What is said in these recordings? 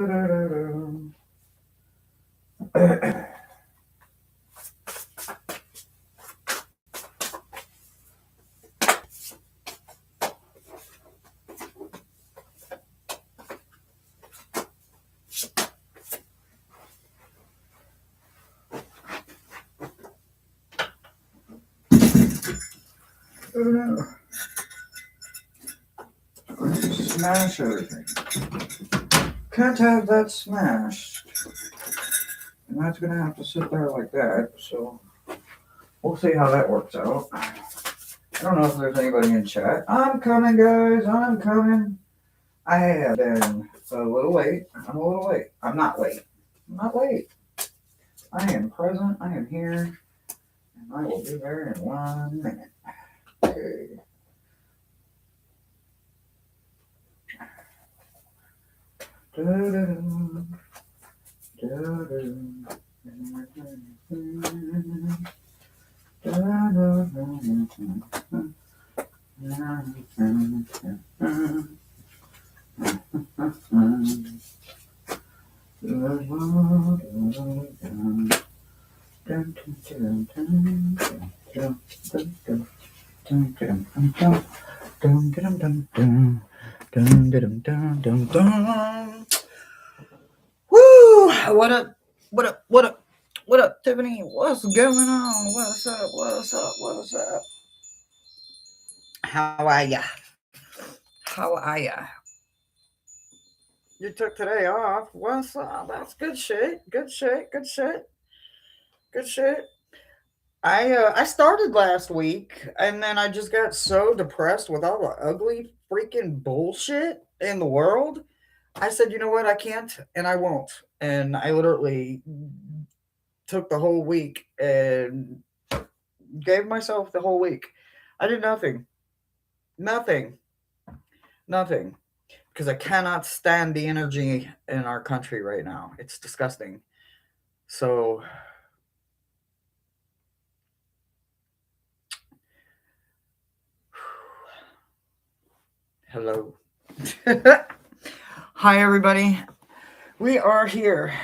Smash everything. Can't have that smashed. And that's gonna have to sit there like that, so we'll see how that works out. I don't know if there's anybody in chat. I'm coming, guys. I'm coming. I have been a little late. I'm a little late. I'm not late. I'm not late. I am present. I am here. And I will be there in 1 minute. Okay. Da-da-da. Da-da. Woo! What up? What up? What up? What up, Tiffany? What's going on? What's up? What's up? What's up? How are ya? How are ya? You took today off. What's up? That's good shit. Good shit. Good shit. Good shit. I started last week and then I just got so depressed with all the ugly freaking bullshit in the world. I said, you know what, I can't and I won't. And I literally took the whole week and gave myself the whole week. I did nothing. Nothing. Nothing. Because I cannot stand the energy in our country right now. It's disgusting. So hello. Hi, everybody. We are here.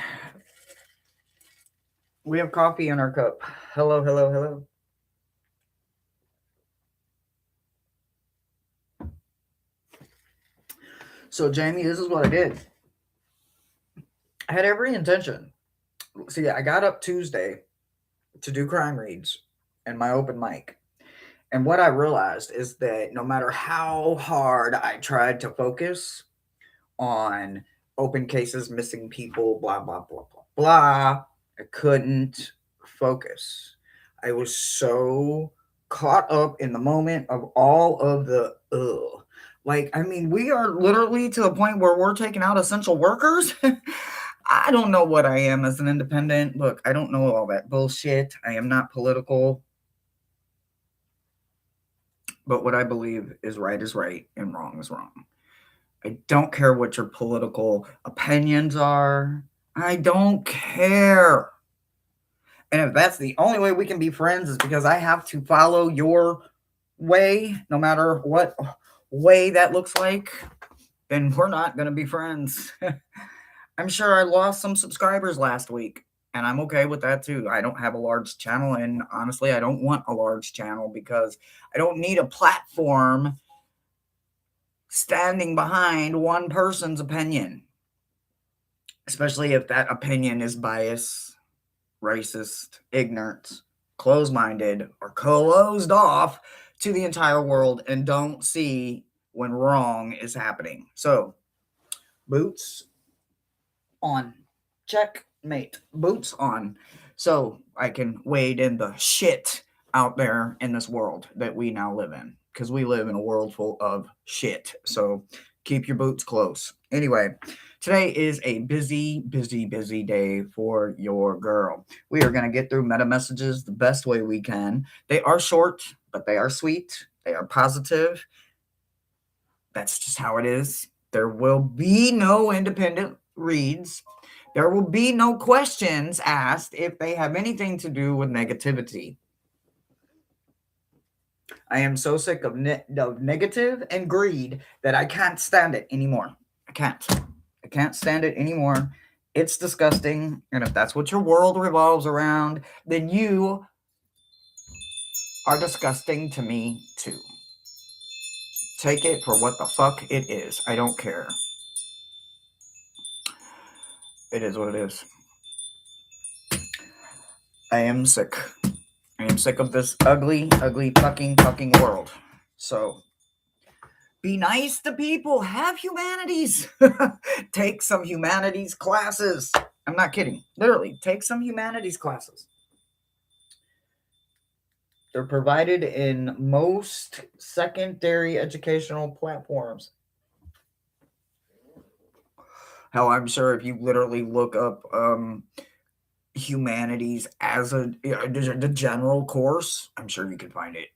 We have coffee in our cup. Hello, hello, hello. So, Jamie, this is what I did. I had every intention. See, I got up Tuesday to do crime reads and my open mic. And what I realized is that no matter how hard I tried to focus on open cases, missing people, blah, blah, blah, blah, blah, I couldn't focus. I was so caught up in the moment of all of the ugh. Like, I mean, we are literally to the point where we're taking out essential workers. I don't know what I am as an independent. Look, I don't know all that bullshit. I am not political. But what I believe is right and wrong is wrong. I don't care what your political opinions are. I don't care. And if that's the only way we can be friends is because I have to follow your way, no matter what way that looks like, then we're not going to be friends. I'm sure I lost some subscribers last week, and I'm okay with that too. I don't have a large channel, and honestly, I don't want a large channel because I don't need a platform standing behind one person's opinion, especially if that opinion is biased, racist, ignorant, closed-minded, or closed off to the entire world and don't see when wrong is happening. So, boots on. Checkmate. Boots on. So I can wade in the shit out there in this world that we now live in. Because we live in a world full of shit. So keep your boots close. Anyway, today is a busy, busy, busy day for your girl. We are going to get through meta messages the best way we can. They are short, but they are sweet. They are positive. That's just how it is. There will be no independent reads. There will be no questions asked if they have anything to do with negativity. I am so sick of negative and greed that I can't stand it anymore. I can't. I can't stand it anymore. It's disgusting. And if that's what your world revolves around, then you are disgusting to me too. Take it for what the fuck it is. I don't care. It is what it is. I am sick. I am sick of this ugly, ugly fucking world. So, be nice to people. Have humanities. Take some humanities classes. I'm not kidding. Literally, take some humanities classes. They're provided in most secondary educational platforms. Hell, I'm sure if you literally look up humanities as the general course, I'm sure you can find it.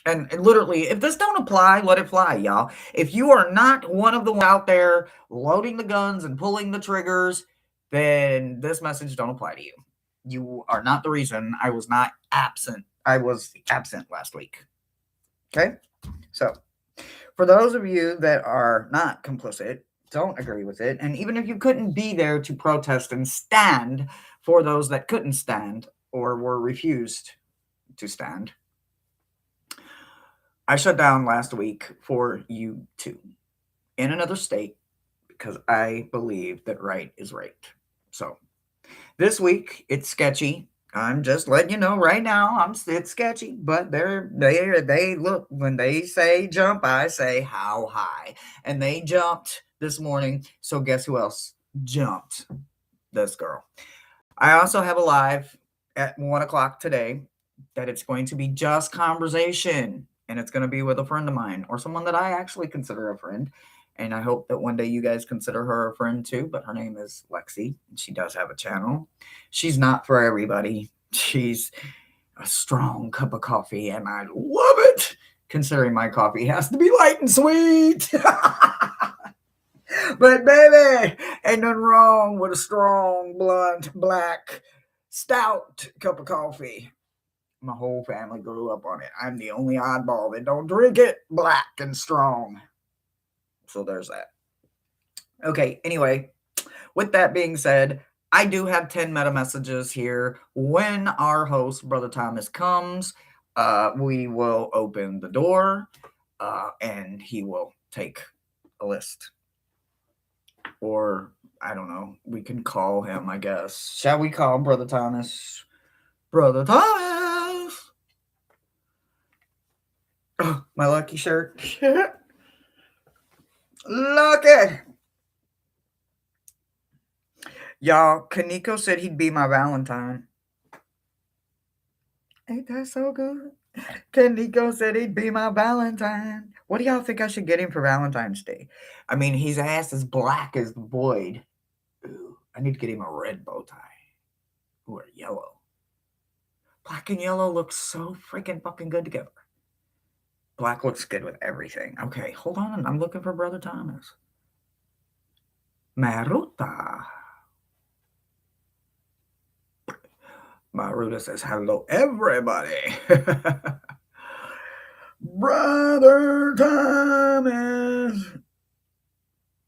And literally, if this don't apply, let it fly, y'all. If you are not one of the ones out there loading the guns and pulling the triggers, then this message don't apply to you. You are not the reason I was not absent. I was absent last week. Okay? So, for those of you that are not complicit, don't agree with it, and even if you couldn't be there to protest and stand for those that couldn't stand or were refused to stand, I shut down last week for you too, in another state, because I believe that right is right. So, this week, it's sketchy. I'm just letting you know right now, it's sketchy, but they look, when they say jump, I say how high. And they jumped this morning, so guess who else jumped? This girl. I also have a live at 1 o'clock today that it's going to be just conversation, and it's going to be with a friend of mine or someone that I actually consider a friend. And I hope that one day you guys consider her a friend too, but her name is Lexi, and she does have a channel. She's not for everybody. She's a strong cup of coffee, and I love it, considering my coffee has to be light and sweet. But baby, ain't nothing wrong with a strong, blunt, black, stout cup of coffee. My whole family grew up on it. I'm the only oddball that don't drink it black and strong. So there's that. Okay, anyway, with that being said, I do have 10 meta messages here. When our host, Brother Thomas, comes, we will open the door and he will take a list. Or, I don't know, we can call him, I guess. Shall we call Brother Thomas? Brother Thomas! Oh, my lucky shirt. Lucky! Y'all, Kaneko said he'd be my Valentine. Ain't that so good? Kaneko said he'd be my Valentine. What do y'all think I should get him for Valentine's Day? I mean, his ass is black as the void. Ooh, I need to get him a red bow tie. Or yellow. Black and yellow look so freaking fucking good together. Black looks good with everything. Okay, hold on. I'm looking for Brother Thomas. Maruta. Maruta says, hello, everybody. Brother Thomas.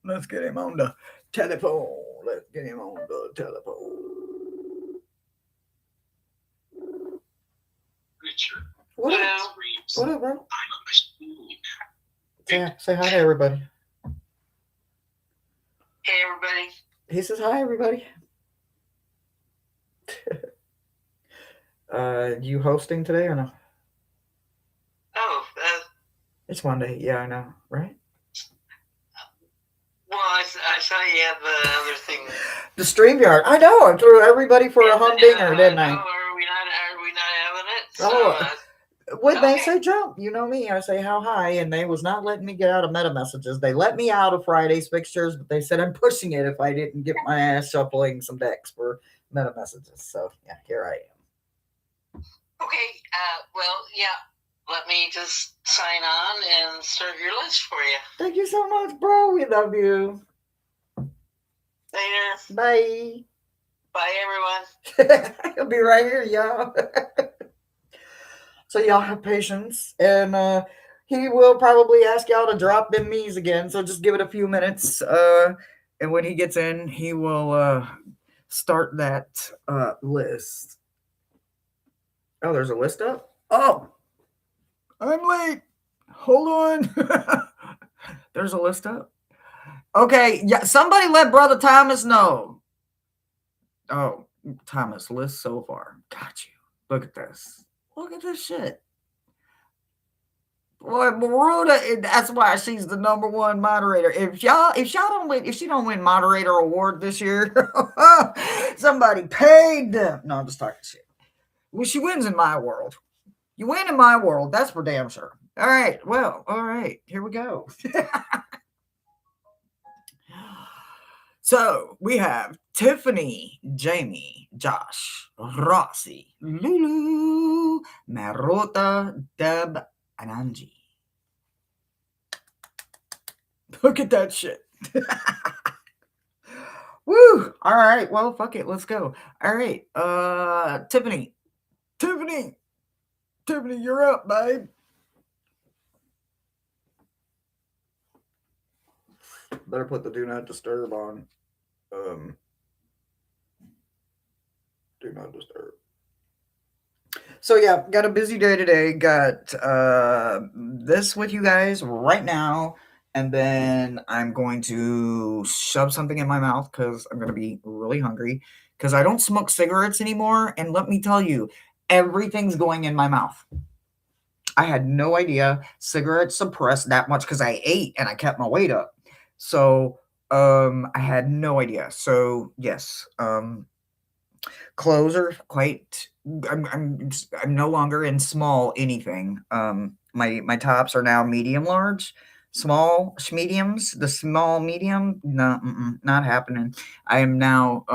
Let's get him on the telephone. Let's get him on the telephone. Richard. What up? What up, bro? Yeah, say hi to everybody. Hey, everybody. He says hi, everybody. You hosting today or no? Oh, it's Monday. Yeah, I know, right? Well, I saw you have the other thing. The StreamYard. I know. I threw everybody for a humdinger, didn't I? Are we not having it? So, when they say jump, you know me. I say how high, and they was not letting me get out of meta messages. They let me out of Friday's fixtures, but they said I'm pushing it if I didn't get my ass shuffling some decks for meta messages. So yeah, here I am. Okay. Well, yeah. Let me just sign on and start your list for you. Thank you so much, bro. We love you. Later. Bye. Bye, everyone. He'll be right here, y'all. So y'all have patience, and he will probably ask y'all to drop them me's again. So just give it a few minutes. And when he gets in, he will start that list. Oh, there's a list up? Oh, I'm late. Hold on. There's a list up. Okay, yeah, somebody let Brother Thomas know. Oh, Thomas, list so far. Got you. Look at this. Look at this shit. Boy, Maruda, that's why she's the number one moderator. If she don't win moderator award this year, somebody paid them. No, I'm just talking shit. Well, she wins in my world. You win in my world, that's for damn sure. All right, well, all right, here we go. So we have Tiffany, Jamie, Josh, Rossi, Lulu, Marota, Deb, and Angie. Look at that shit. Woo! All right, well, fuck it, let's go. All right, Tiffany, you're up, babe. Better put the do not disturb on. Do not disturb. So yeah, got a busy day today. Got this with you guys right now, and then I'm going to shove something in my mouth because I'm going to be really hungry because I don't smoke cigarettes anymore. And let me tell you, everything's going in my mouth. I had no idea cigarettes suppress that much because I ate and I kept my weight up. So I had no idea. So yes, clothes are quite. I'm no longer in small anything. My tops are now medium large, small mediums. The small medium, no, not happening. I am now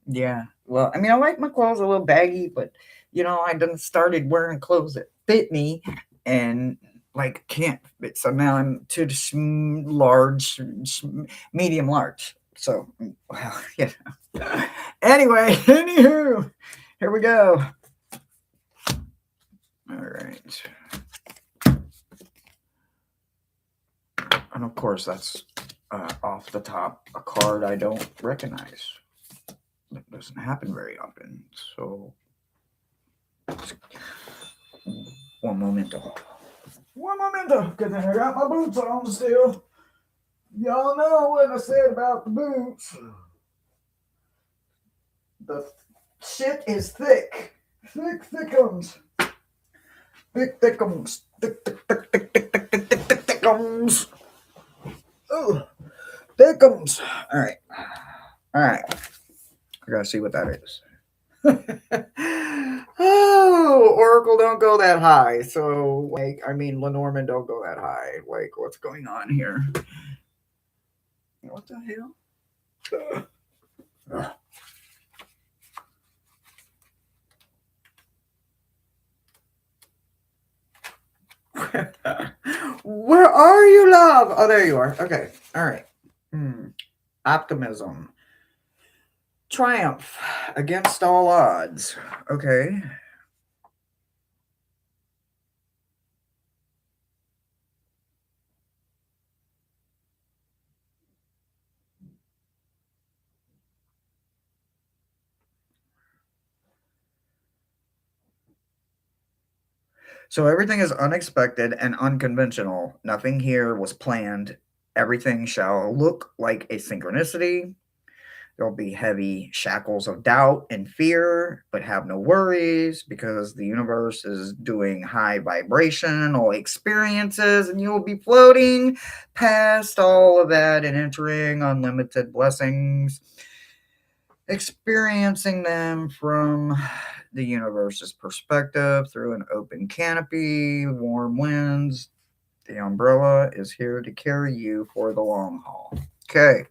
yeah. Well, I mean, I like my clothes a little baggy, but I done started wearing clothes that fit me and like can't fit. So now I'm to the large, medium large. So well, yeah. Anyway, anywho, here we go. All right. And of course, that's off the top a card I don't recognize. That doesn't happen very often. So, one momento, because I got my boots on still. Y'all know what I said about the boots. The shit is thick. Thickums. Thickums. Thickums. Oh, thickums. All right. I gotta see what that is. Oh, Oracle don't go that high. So, Lenormand don't go that high. Like, what's going on here? What the hell? Where are you, love? Oh, there you are. Okay. All right. Optimism. Triumph against all odds. Okay. So everything is unexpected and unconventional. Nothing here was planned. Everything shall look like a synchronicity. There'll be heavy shackles of doubt and fear, but have no worries because the universe is doing high vibrational experiences and you'll be floating past all of that and entering unlimited blessings, experiencing them from the universe's perspective through an open canopy, warm winds. The umbrella is here to carry you for the long haul. Okay.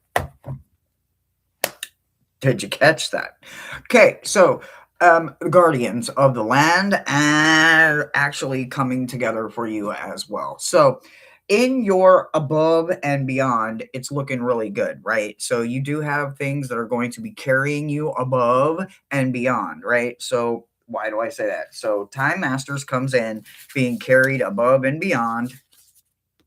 Did you catch that? Okay, so guardians of the land are actually coming together for you as well. So in your above and beyond, it's looking really good, right? So you do have things that are going to be carrying you above and beyond, right? So why do I say that? So Time Masters comes in being carried above and beyond.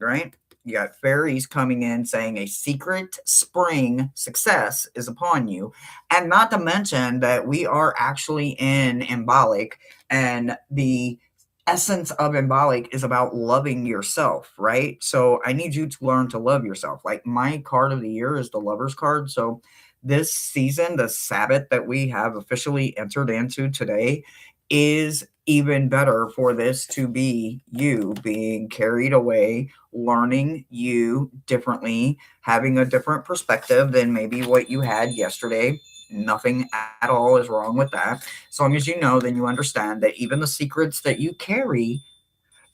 right? You got fairies coming in saying a secret spring success is upon you. And not to mention that we are actually in embolic, and the essence of embolic is about loving yourself, right? So I need you to learn to love yourself. Like my card of the year is the lover's card. So this season, the Sabbath that we have officially entered into today, is even better for this to be you being carried away, learning you differently, having a different perspective than maybe what you had yesterday. Nothing at all is wrong with that. As long as you know, then you understand that even the secrets that you carry,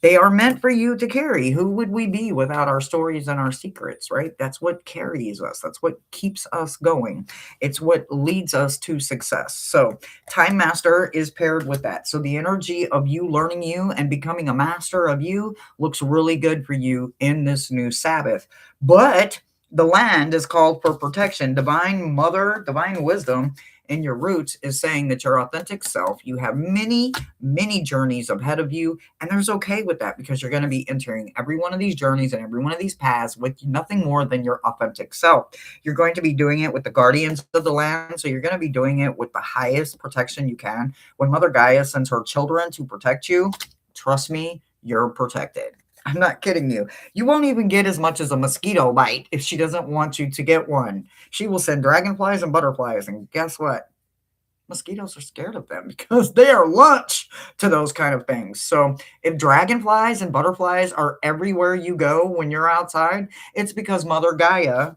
they are meant for you to carry. Who would we be without our stories and our secrets, right? That's what carries us. That's what keeps us going. It's what leads us to success. So, Time Master is paired with that. So, the energy of you learning you and becoming a master of you looks really good for you in this new Sabbath. But the land is called for protection. Divine Mother, Divine Wisdom in your roots is saying that your authentic self, you have many journeys ahead of you, and there's okay with that because you're going to be entering every one of these journeys and every one of these paths with nothing more than your authentic self. You're going to be doing it with the guardians of the land, so you're going to be doing it with the highest protection you can. When Mother Gaia sends her children to protect you, trust me, you're protected. I'm not kidding you. You won't even get as much as a mosquito bite if she doesn't want you to get one. She will send dragonflies and butterflies, and guess what? Mosquitoes are scared of them because they are lunch to those kind of things. So if dragonflies and butterflies are everywhere you go when you're outside, it's because Mother Gaia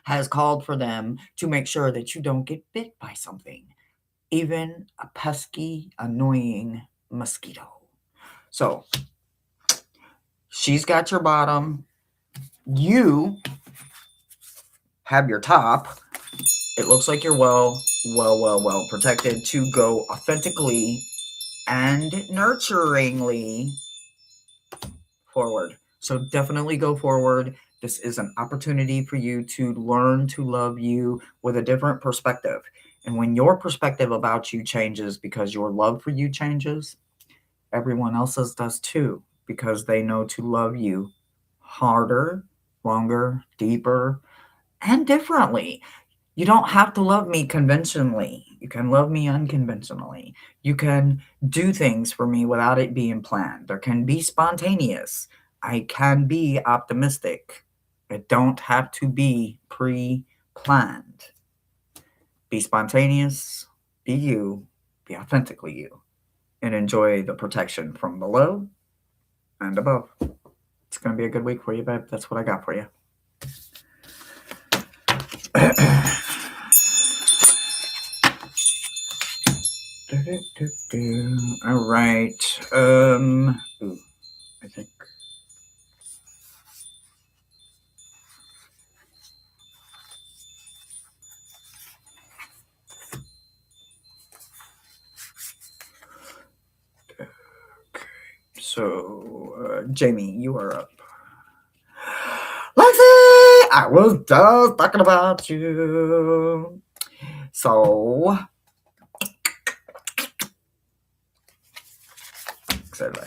has called for them to make sure that you don't get bit by something, even a pesky, annoying mosquito. So she's got your bottom. You have your top. It looks like you're well protected to go authentically and nurturingly forward. So definitely go forward. This is an opportunity for you to learn to love you with a different perspective. And when your perspective about you changes because your love for you changes, everyone else's does too, because they know to love you harder, longer, deeper, and differently. You don't have to love me conventionally. You can love me unconventionally. You can do things for me without it being planned. There can be spontaneous. I can be optimistic. It don't have to be pre-planned. Be spontaneous, be you, be authentically you, and enjoy the protection from below and above. It's going to be a good week for you, babe. That's what I got for you. All right. I think. Okay. So, Jamie, you are up. Lexi, I was just talking about you. So, let's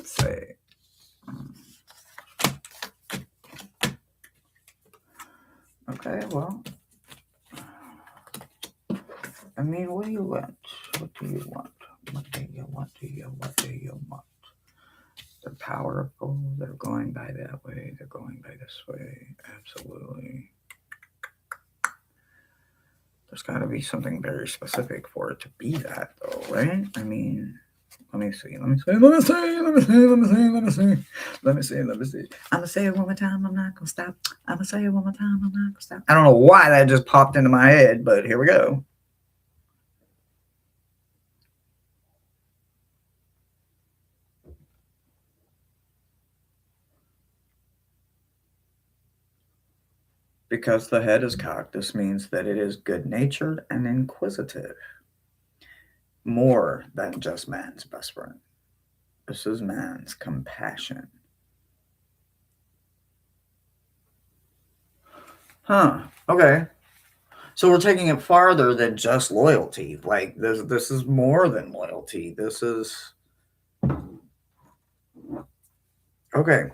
say. Okay, well, I mean, what do you want? What do you want? What do you want? What do you want? They're powerful. They're going by that way. They're going by this way. Absolutely. There's got to be something very specific for it to be that, though, right? I mean, let me see. I'm gonna say it one more time. I'm not gonna stop. I'm gonna say it one more time. I'm not gonna stop. I don't know why that just popped into my head, but here we go. Because the head is cocked, this means that it is good-natured and inquisitive. More than just man's best friend. This is man's compassion. Huh. Okay. So we're taking it farther than just loyalty. Like this is more than loyalty. This is Okay.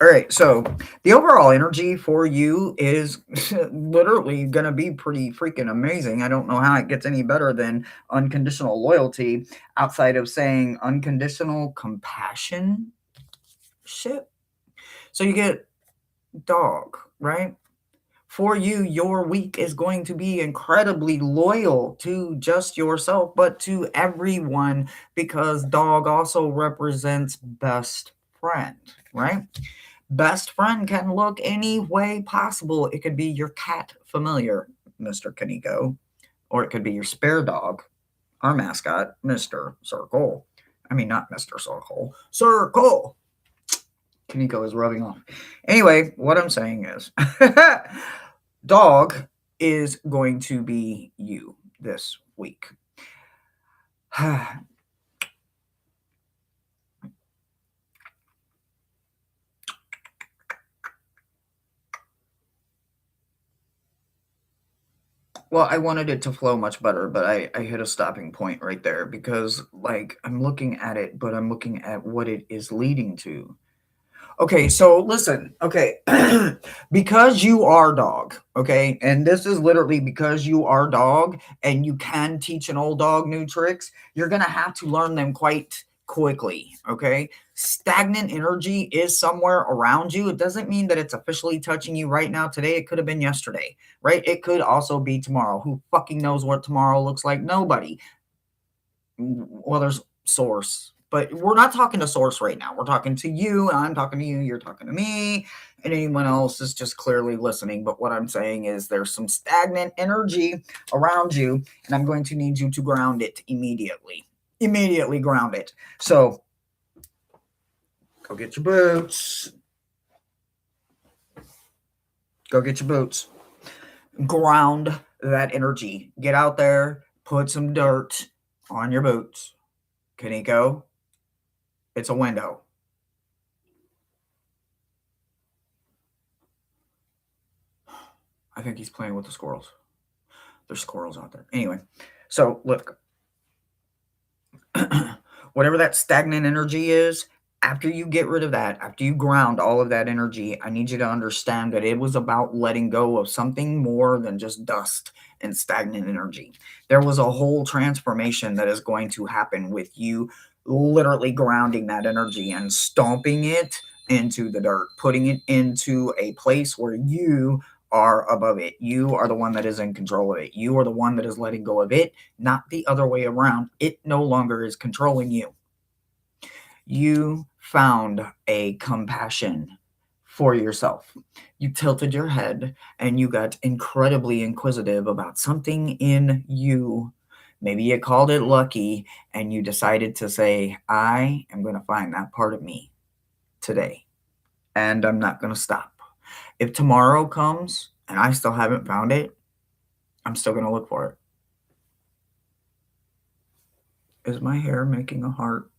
All right. So the overall energy for you is literally going to be pretty freaking amazing. I don't know how it gets any better than unconditional loyalty outside of saying unconditional compassion. Shit. So you get dog, right? For you, your week is going to be incredibly loyal to just yourself, but to everyone because dog also represents best friend, right? Best friend can look any way possible. It could be your cat familiar, Mr. Kaneko, or it could be your spare dog, our mascot, Mr. Circle. I mean, not Mr. Circle, Circle. Kaneko is rubbing off. Anyway, what I'm saying is, dog is going to be you this week. Well, I wanted it to flow much better, but I hit a stopping point right there because, like, I'm looking at it, but I'm looking at what it is leading to. Okay, so listen, okay, because you are dog, okay, and this is literally because you are dog and you can teach an old dog new tricks, you're gonna have to learn them quite quickly, okay? Stagnant energy is somewhere around you. It doesn't mean that it's officially touching you right now today. It could have been yesterday, right? It could also be tomorrow. Who fucking knows what tomorrow looks like? Nobody. Well, there's source, but we're not talking to source right now. We're talking to you, and I'm talking to you, you're talking to me, and anyone else is just clearly listening. But what I'm saying is there's some stagnant energy around you, and I'm going to need you to ground it immediately. Immediately ground it. So go get your boots. Go get your boots. Ground that energy. Get out there, put some dirt on your boots. Kaneko, it's a window. I think he's playing with the squirrels. There's squirrels out there. Anyway, so look, whatever that stagnant energy is, after you get rid of that, after you ground all of that energy, I need you to understand that it was about letting go of something more than just dust and stagnant energy. There was a whole transformation that is going to happen with you literally grounding that energy and stomping it into the dirt, putting it into a place where you are above it. You are the one that is in control of it. You are the one that is letting go of it, not the other way around. It no longer is controlling you. You found a compassion for yourself. You tilted your head and you got incredibly inquisitive about something in you. Maybe you called it lucky and you decided to say, I am going to find that part of me today and I'm not going to stop. If tomorrow comes and I still haven't found it, I'm still going to look for it. Is my hair making a heart?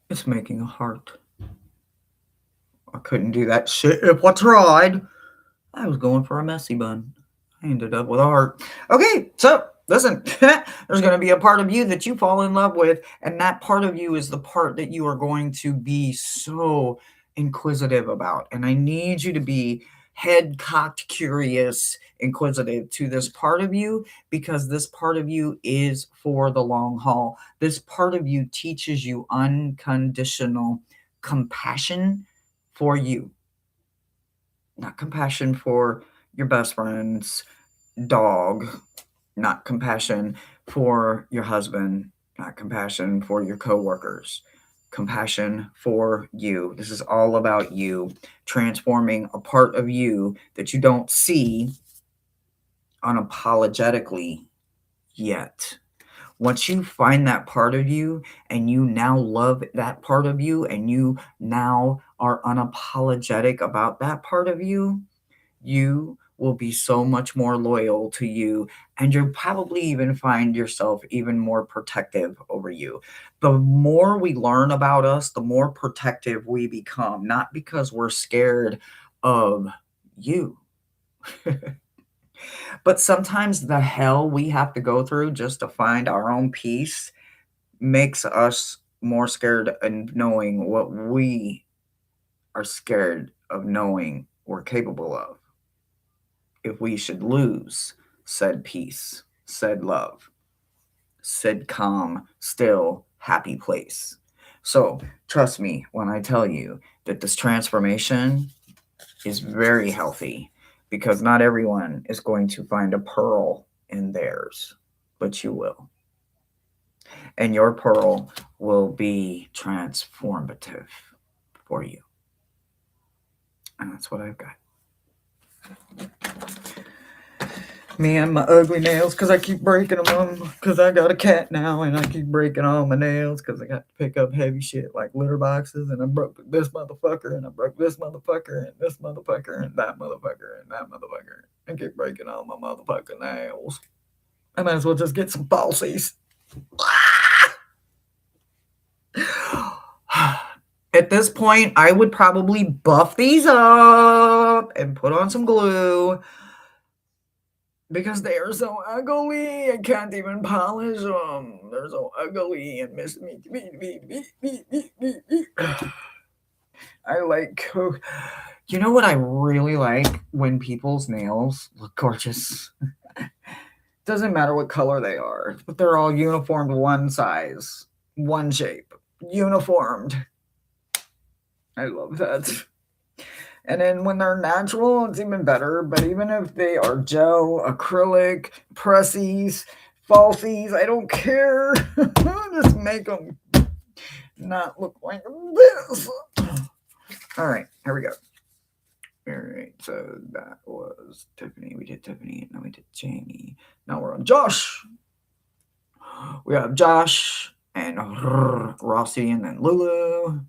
It's making a heart. I couldn't do that shit if I tried. I was going for a messy bun. I ended up with a heart. Okay, so listen, there's going to be a part of you that you fall in love with, and that part of you is the part that you are going to be so inquisitive about. And I need you to be head cocked, curious, inquisitive to this part of you because this part of you is for the long haul. This part of you teaches you unconditional compassion for you, not compassion for your best friend's dog, not compassion for your husband, not compassion for your coworkers, compassion for you. This is all about you transforming a part of you that you don't see unapologetically yet. Once you find that part of you and you now love that part of you and you now are unapologetic about that part of you, you will be so much more loyal to you and you'll probably even find yourself even more protective over you. The more we learn about us, the more protective we become, not because we're scared of you. But sometimes the hell we have to go through just to find our own peace makes us more scared of knowing what we are scared of knowing we're capable of. If we should lose said peace, said love, said calm, still, happy place. So, trust me when I tell you that this transformation is very healthy, because not everyone is going to find a pearl in theirs, but you will. And your pearl will be transformative for you. And that's what I've got. Me and my ugly nails, because I keep breaking them, because I got a cat now, and I keep breaking all my nails, because I got to pick up heavy shit like litter boxes, and I broke this motherfucker, and I broke this motherfucker, and this motherfucker, and that motherfucker, and that motherfucker. I keep breaking all my motherfucking nails. I might as well just get some falsies. At this point, I would probably buff these up and put on some glue, because they are so ugly. I can't even polish them. They're so ugly and miss me. I like, you know what I really like? When people's nails look gorgeous. Doesn't matter what color they are, but they're all uniformed, one size, one shape, uniformed. I love that. And then when they're natural, it's even better. But even if they are gel, acrylic, pressies, falsies, I don't care. Just make them not look like this. All right, here we go. All right, so that was Tiffany. We did Tiffany, and then we did Jamie. Now we're on Josh. We have Josh and Rossi, and then Lulu.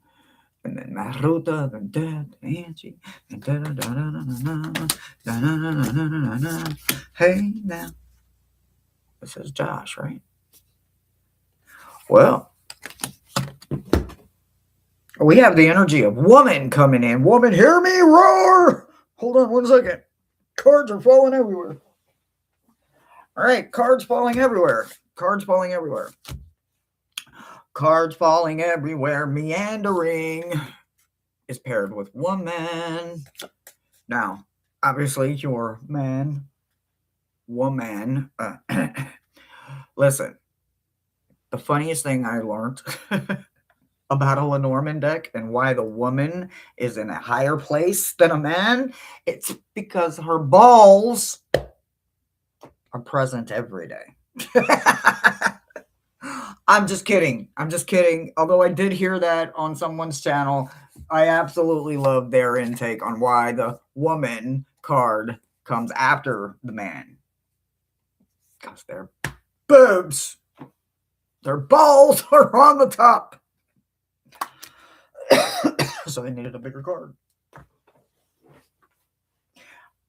And then Maruta, then Dad, Angie, and da da da da da da da. Hey now, this is Josh, right? Well, we have the energy of woman coming in. Woman, hear me roar! Hold on 1 second. Cards are falling everywhere. All right, cards falling everywhere. Cards falling everywhere. Cards falling everywhere. Meandering is paired with woman. Now, obviously, your man, woman. Listen, the funniest thing I learned about a Lenormand deck and why the woman is in a higher place than a man, it's because her balls are present every day. I'm just kidding. I'm just kidding. Although I did hear that on someone's channel, I absolutely love their intake on why the woman card comes after the man. Because their boobs, their balls are on the top. So they needed a bigger card.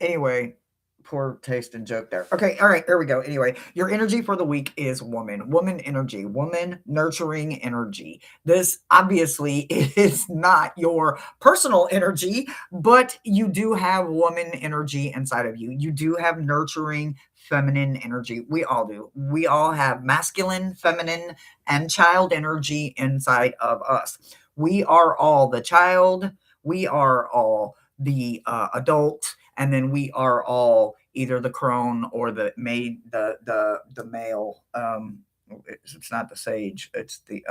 Anyway, poor taste and joke there. Okay, all right, here we go. Anyway, your energy for the week is woman. Woman energy. Woman nurturing energy. This obviously is not your personal energy, but you do have woman energy inside of you. You do have nurturing feminine energy. We all do. We all have masculine, feminine, and child energy inside of us. We are all the child. We are all the adult, and then we are all either the crone or the maid, the male. It's not the sage. It's the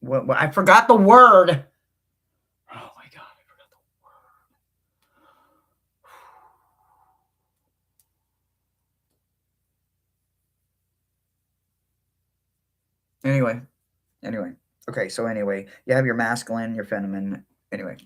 What I forgot the word. Oh my god, I forgot the word. Anyway. Okay, so anyway, you have your masculine, your feminine. Anyway.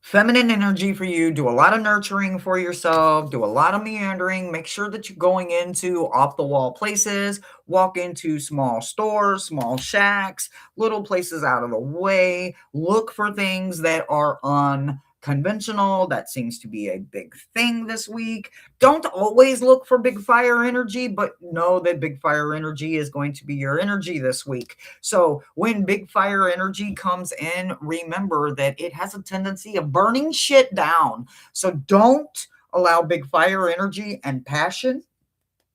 Feminine energy for you. Do a lot of nurturing for yourself. Do a lot of meandering. Make sure that you're going into off-the-wall places. Walk into small stores, small shacks, little places out of the way. Look for things that are unconventional. That seems to be a big thing this week. Don't always look for big fire energy, but know that big fire energy is going to be your energy this week. So when big fire energy comes in, remember that it has a tendency of burning shit down. So don't allow big fire energy and passion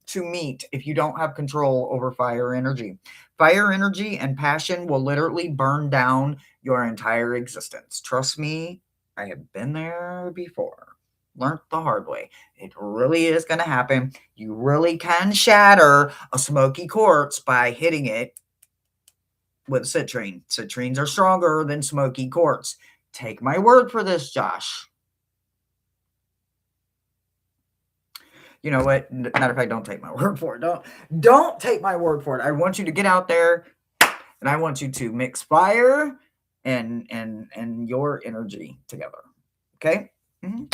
to meet if you don't have control over fire energy. Fire energy and passion will literally burn down your entire existence. Trust me, I have been there before. Learned the hard way. It really is going to happen. You really can shatter a smoky quartz by hitting it with citrine. Citrines are stronger than smoky quartz. Take my word for this, Josh. You know what? Matter of fact, don't take my word for it. Don't take my word for it. I want you to get out there and I want you to mix fire and your energy together. Okay? Mm-hmm.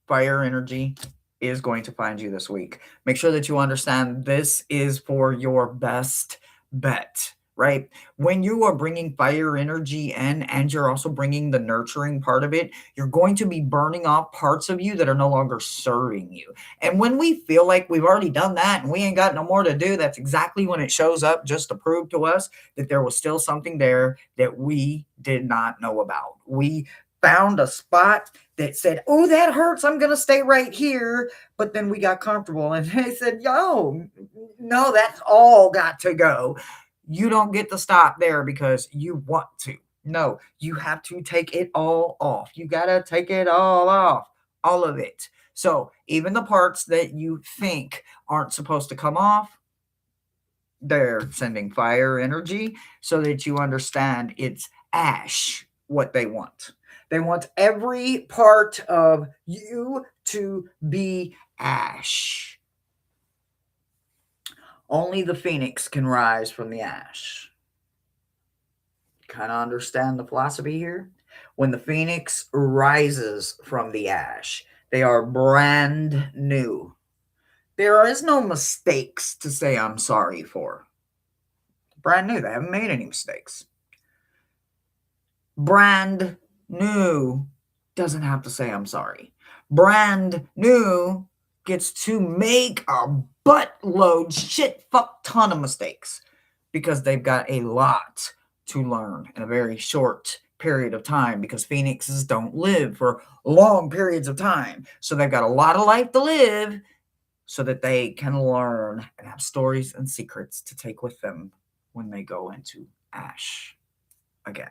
Fire energy is going to find you this week. Make sure that you understand this is for your best bet, right? When you are bringing fire energy in and you're also bringing the nurturing part of it, you're going to be burning off parts of you that are no longer serving you. And when we feel like we've already done that and we ain't got no more to do, that's exactly when it shows up, just to prove to us that there was still something there that we did not know about. We found a spot that said, oh, that hurts, I'm going to stay right here. But then we got comfortable and they said, yo, no, that's all got to go. You don't get to stop there because you want to. No, you have to take it all off. You got to take it all off, all of it. So even the parts that you think aren't supposed to come off, they're sending fire energy so that you understand it's ash what they want. They want every part of you to be ash. Only the phoenix can rise from the ash. Kind of understand the philosophy here? When the phoenix rises from the ash, they are brand new. There is no mistakes to say I'm sorry for. Brand new. They haven't made any mistakes. Brand new doesn't have to say I'm sorry. Brand new gets to make a buttload, shit, fuck ton of mistakes because they've got a lot to learn in a very short period of time because phoenixes don't live for long periods of time. So they've got a lot of life to live so that they can learn and have stories and secrets to take with them when they go into ash again.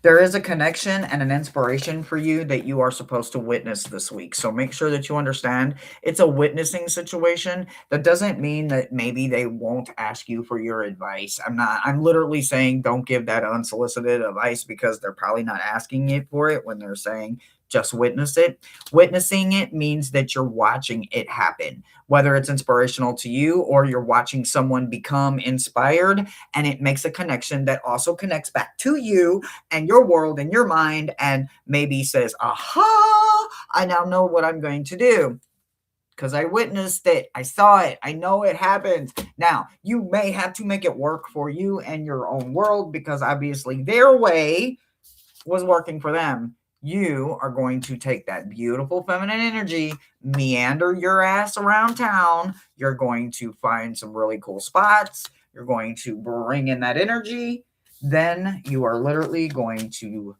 There is a connection and an inspiration for you that you are supposed to witness this week. So make sure that you understand it's a witnessing situation. That doesn't mean that maybe they won't ask you for your advice. I'm literally saying don't give that unsolicited advice because they're probably not asking you for it when they're saying just witness it. Witnessing it means that you're watching it happen, whether it's inspirational to you or you're watching someone become inspired, and it makes a connection that also connects back to you and your world and your mind and maybe says, aha, I now know what I'm going to do because I witnessed it. I saw it. I know it happened. Now, you may have to make it work for you and your own world because obviously their way was working for them. You are going to take that beautiful feminine energy, meander your ass around town. You're going to find some really cool spots. You're going to bring in that energy. Then you are literally going to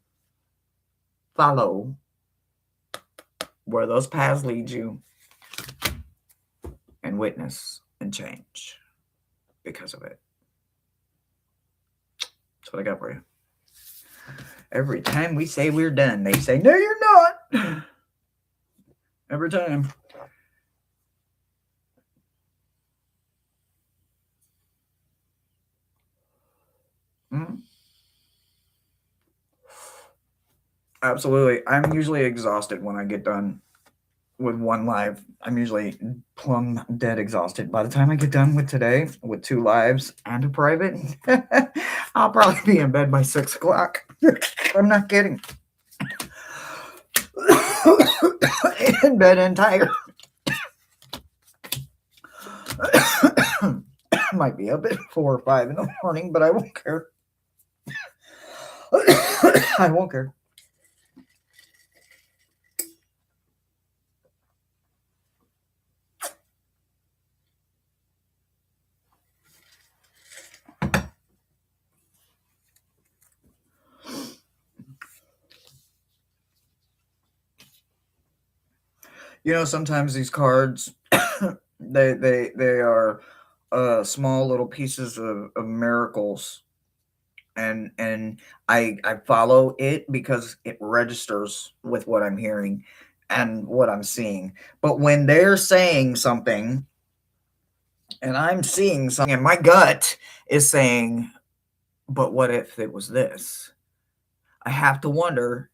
follow where those paths lead you and witness and change because of it. That's what I got for you. Every time we say we're done, they say, no, you're not. Every time. Mm-hmm. Absolutely. I'm usually exhausted when I get done with one live. I'm usually plumb dead exhausted. By the time I get done with today, with 2 lives and a private, I'll probably be in bed by 6 o'clock. I'm not kidding. In bed and tired. Might be up at 4 or 5 in the morning, but I won't care. I won't care. You know, sometimes these cards, they are small little pieces of miracles, and I follow it because it registers with what I'm hearing and what I'm seeing. But when they're saying something and I'm seeing something and my gut is saying, but what if it was this? I have to wonder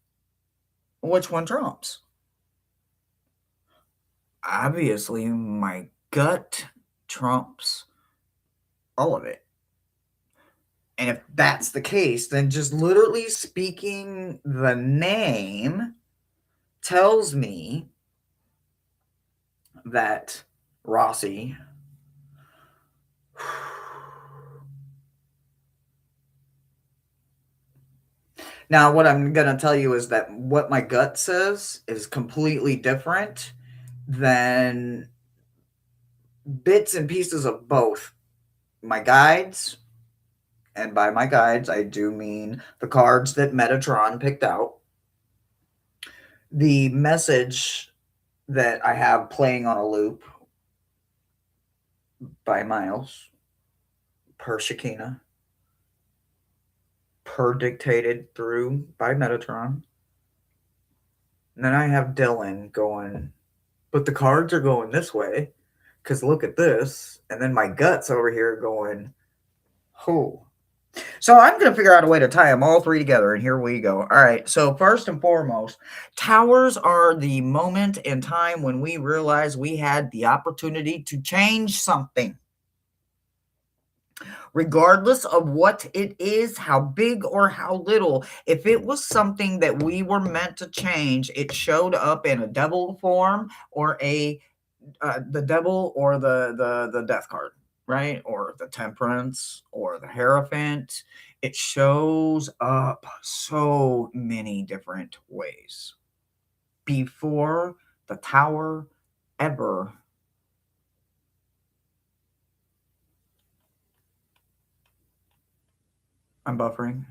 which one trumps. Obviously, my gut trumps all of it. And if that's the case, then just literally speaking the name tells me that Rossi now what I'm going to tell you is that what my gut says is completely different than bits and pieces of both my guides, and by my guides I do mean the cards that Metatron picked out, the message that I have playing on a loop by Miles per Shekinah, per dictated through by Metatron. And then I have Dylan going, but the cards are going this way because look at this. And then my gut's over here going, oh. So I'm going to figure out a way to tie them all three together, and here we go. All right, so first and foremost, towers are the moment in time when we realize we had the opportunity to change something. Regardless of what it is, how big or how little, if it was something that we were meant to change, it showed up in a devil form or the devil or the death card, right? Or the temperance or the hierophant. It shows up so many different ways. Before the tower ever I'm buffering.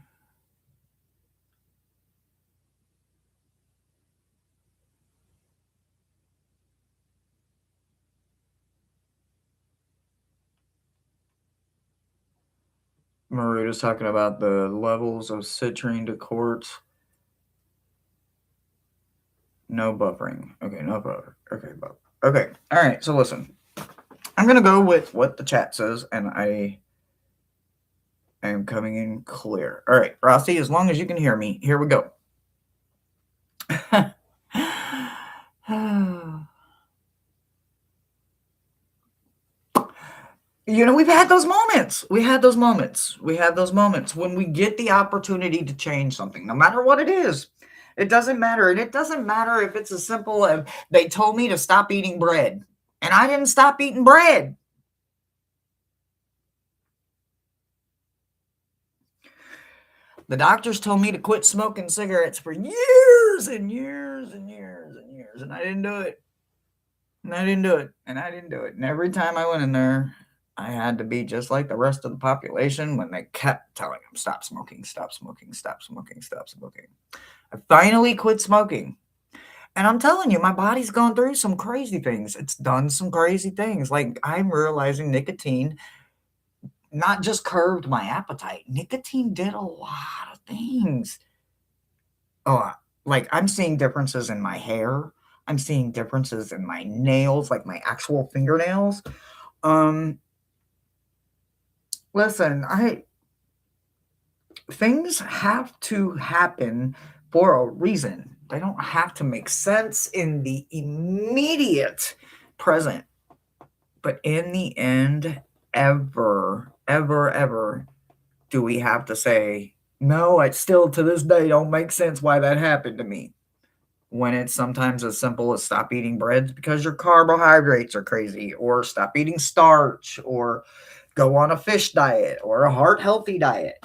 Maruta's talking about the levels of citrine to quartz. No buffering. Okay, no buffer. Okay, buffer. Okay, all right. So listen, I'm gonna go with what the chat says, and I am coming in clear. All right, Rossi, as long as you can hear me, here we go. You know, we've had those moments. We have those moments when we get the opportunity to change something, no matter what it is. It doesn't matter. And it doesn't matter if it's as simple as they told me to stop eating bread, and I didn't stop eating bread. The doctors told me to quit smoking cigarettes for years and years and years and years, and I didn't do it. And I didn't do it. And I didn't do it. And every time I went in there, I had to be just like the rest of the population when they kept telling them, stop smoking, stop smoking, stop smoking, stop smoking. I finally quit smoking. And I'm telling you, my body's gone through some crazy things. It's done some crazy things. Like I'm realizing nicotine not just curbed my appetite. Nicotine did a lot of things. Oh, like I'm seeing differences in my hair. I'm seeing differences in my nails, like my actual fingernails. Listen, things have to happen for a reason. They don't have to make sense in the immediate present. But in the end, ever do we have to say, no, it still to this day don't make sense why that happened to me. When it's sometimes as simple as stop eating bread because your carbohydrates are crazy, or stop eating starch, or go on a fish diet or a heart healthy diet.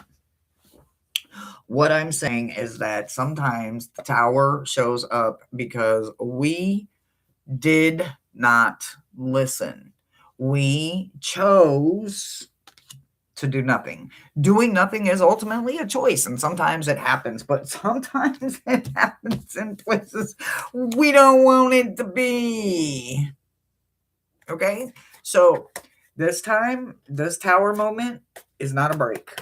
What I'm saying is that sometimes the tower shows up because we did not listen. We chose to do nothing. Doing nothing is ultimately a choice, and sometimes it happens, but sometimes it happens in places we don't want it to be. Okay? So This time, this tower moment is not a break.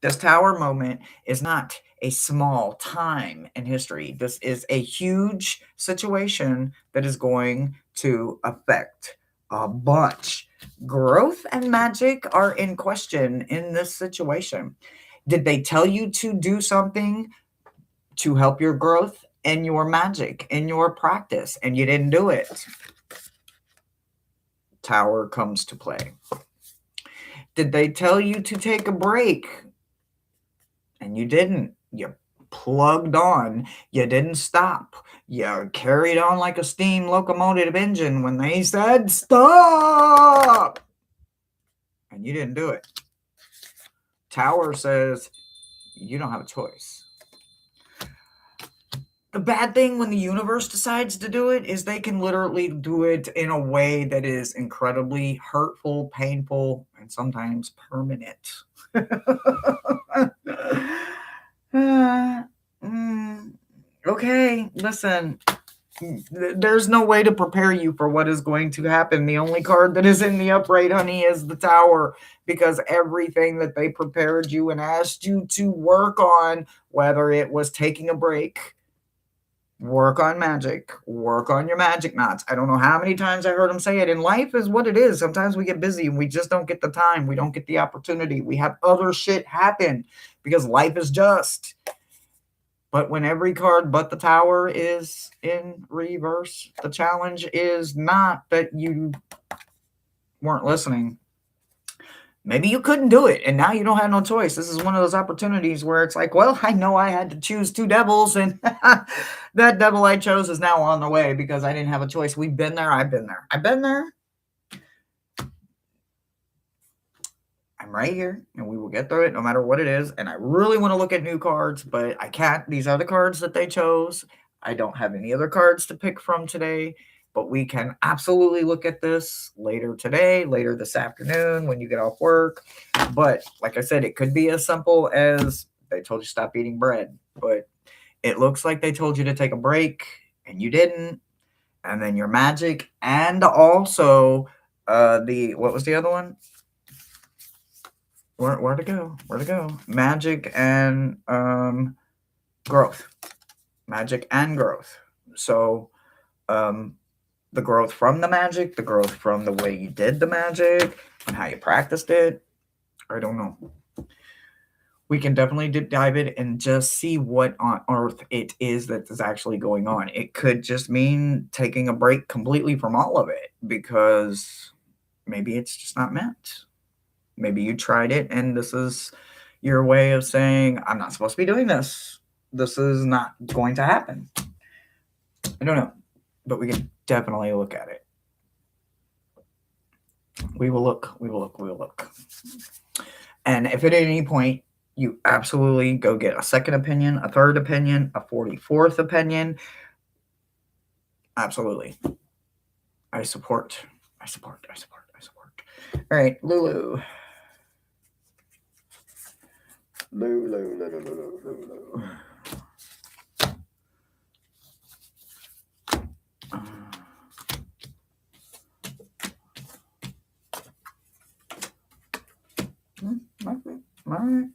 This tower moment is not a small time in history. This is a huge situation that is going to affect a bunch. Growth and magic are in question in this situation. Did they tell you to do something to help your growth and your magic and your practice, and you didn't do it? Tower comes to play. Did they tell you to take a break and you didn't? You plugged on. You didn't stop. You carried on like a steam locomotive engine when they said stop, and you didn't do it. Tower says you don't have a choice. The bad thing when the universe decides to do it is they can literally do it in a way that is incredibly hurtful, painful, and sometimes permanent. Okay, listen. There's no way to prepare you for what is going to happen. The only card that is in the upright, honey, is the Tower, because everything that they prepared you and asked you to work on, whether it was taking a break, work on magic, work on your magic knots. I don't know how many times I heard them say it. And life is what it is. Sometimes we get busy and we just don't get the time. We don't get the opportunity. We have other shit happen because life is just. But when every card but the Tower is in reverse, the challenge is not that you weren't listening. Maybe you couldn't do it, and now you don't have no choice. This is one of those opportunities where it's like, well, I know I had to choose two devils, and that devil I chose is now on the way because I didn't have a choice. We've been there. I've been there. I've been there. I'm right here, and we will get through it no matter what it is. And I really want to look at new cards, but I can't. These are the cards that they chose. I don't have any other cards to pick from today. But we can absolutely look at this later today, later this afternoon when you get off work. But like I said, it could be as simple as they told you stop eating bread. But it looks like they told you to take a break and you didn't. And then your magic and also what was the other one? Where'd it go? Where'd it go? Magic and growth. Magic and growth. So the growth from the magic, the growth from the way you did the magic, and how you practiced it. I don't know. We can definitely dive in and just see what on earth it is that is actually going on. It could just mean taking a break completely from all of it because maybe it's just not meant. Maybe you tried it and this is your way of saying, I'm not supposed to be doing this. This is not going to happen. I don't know, but we can definitely look at it. We will look. And if at any point you absolutely go get a second opinion, a third opinion, a 44th opinion, absolutely. I support. All right, Lulu. Lulu. All right.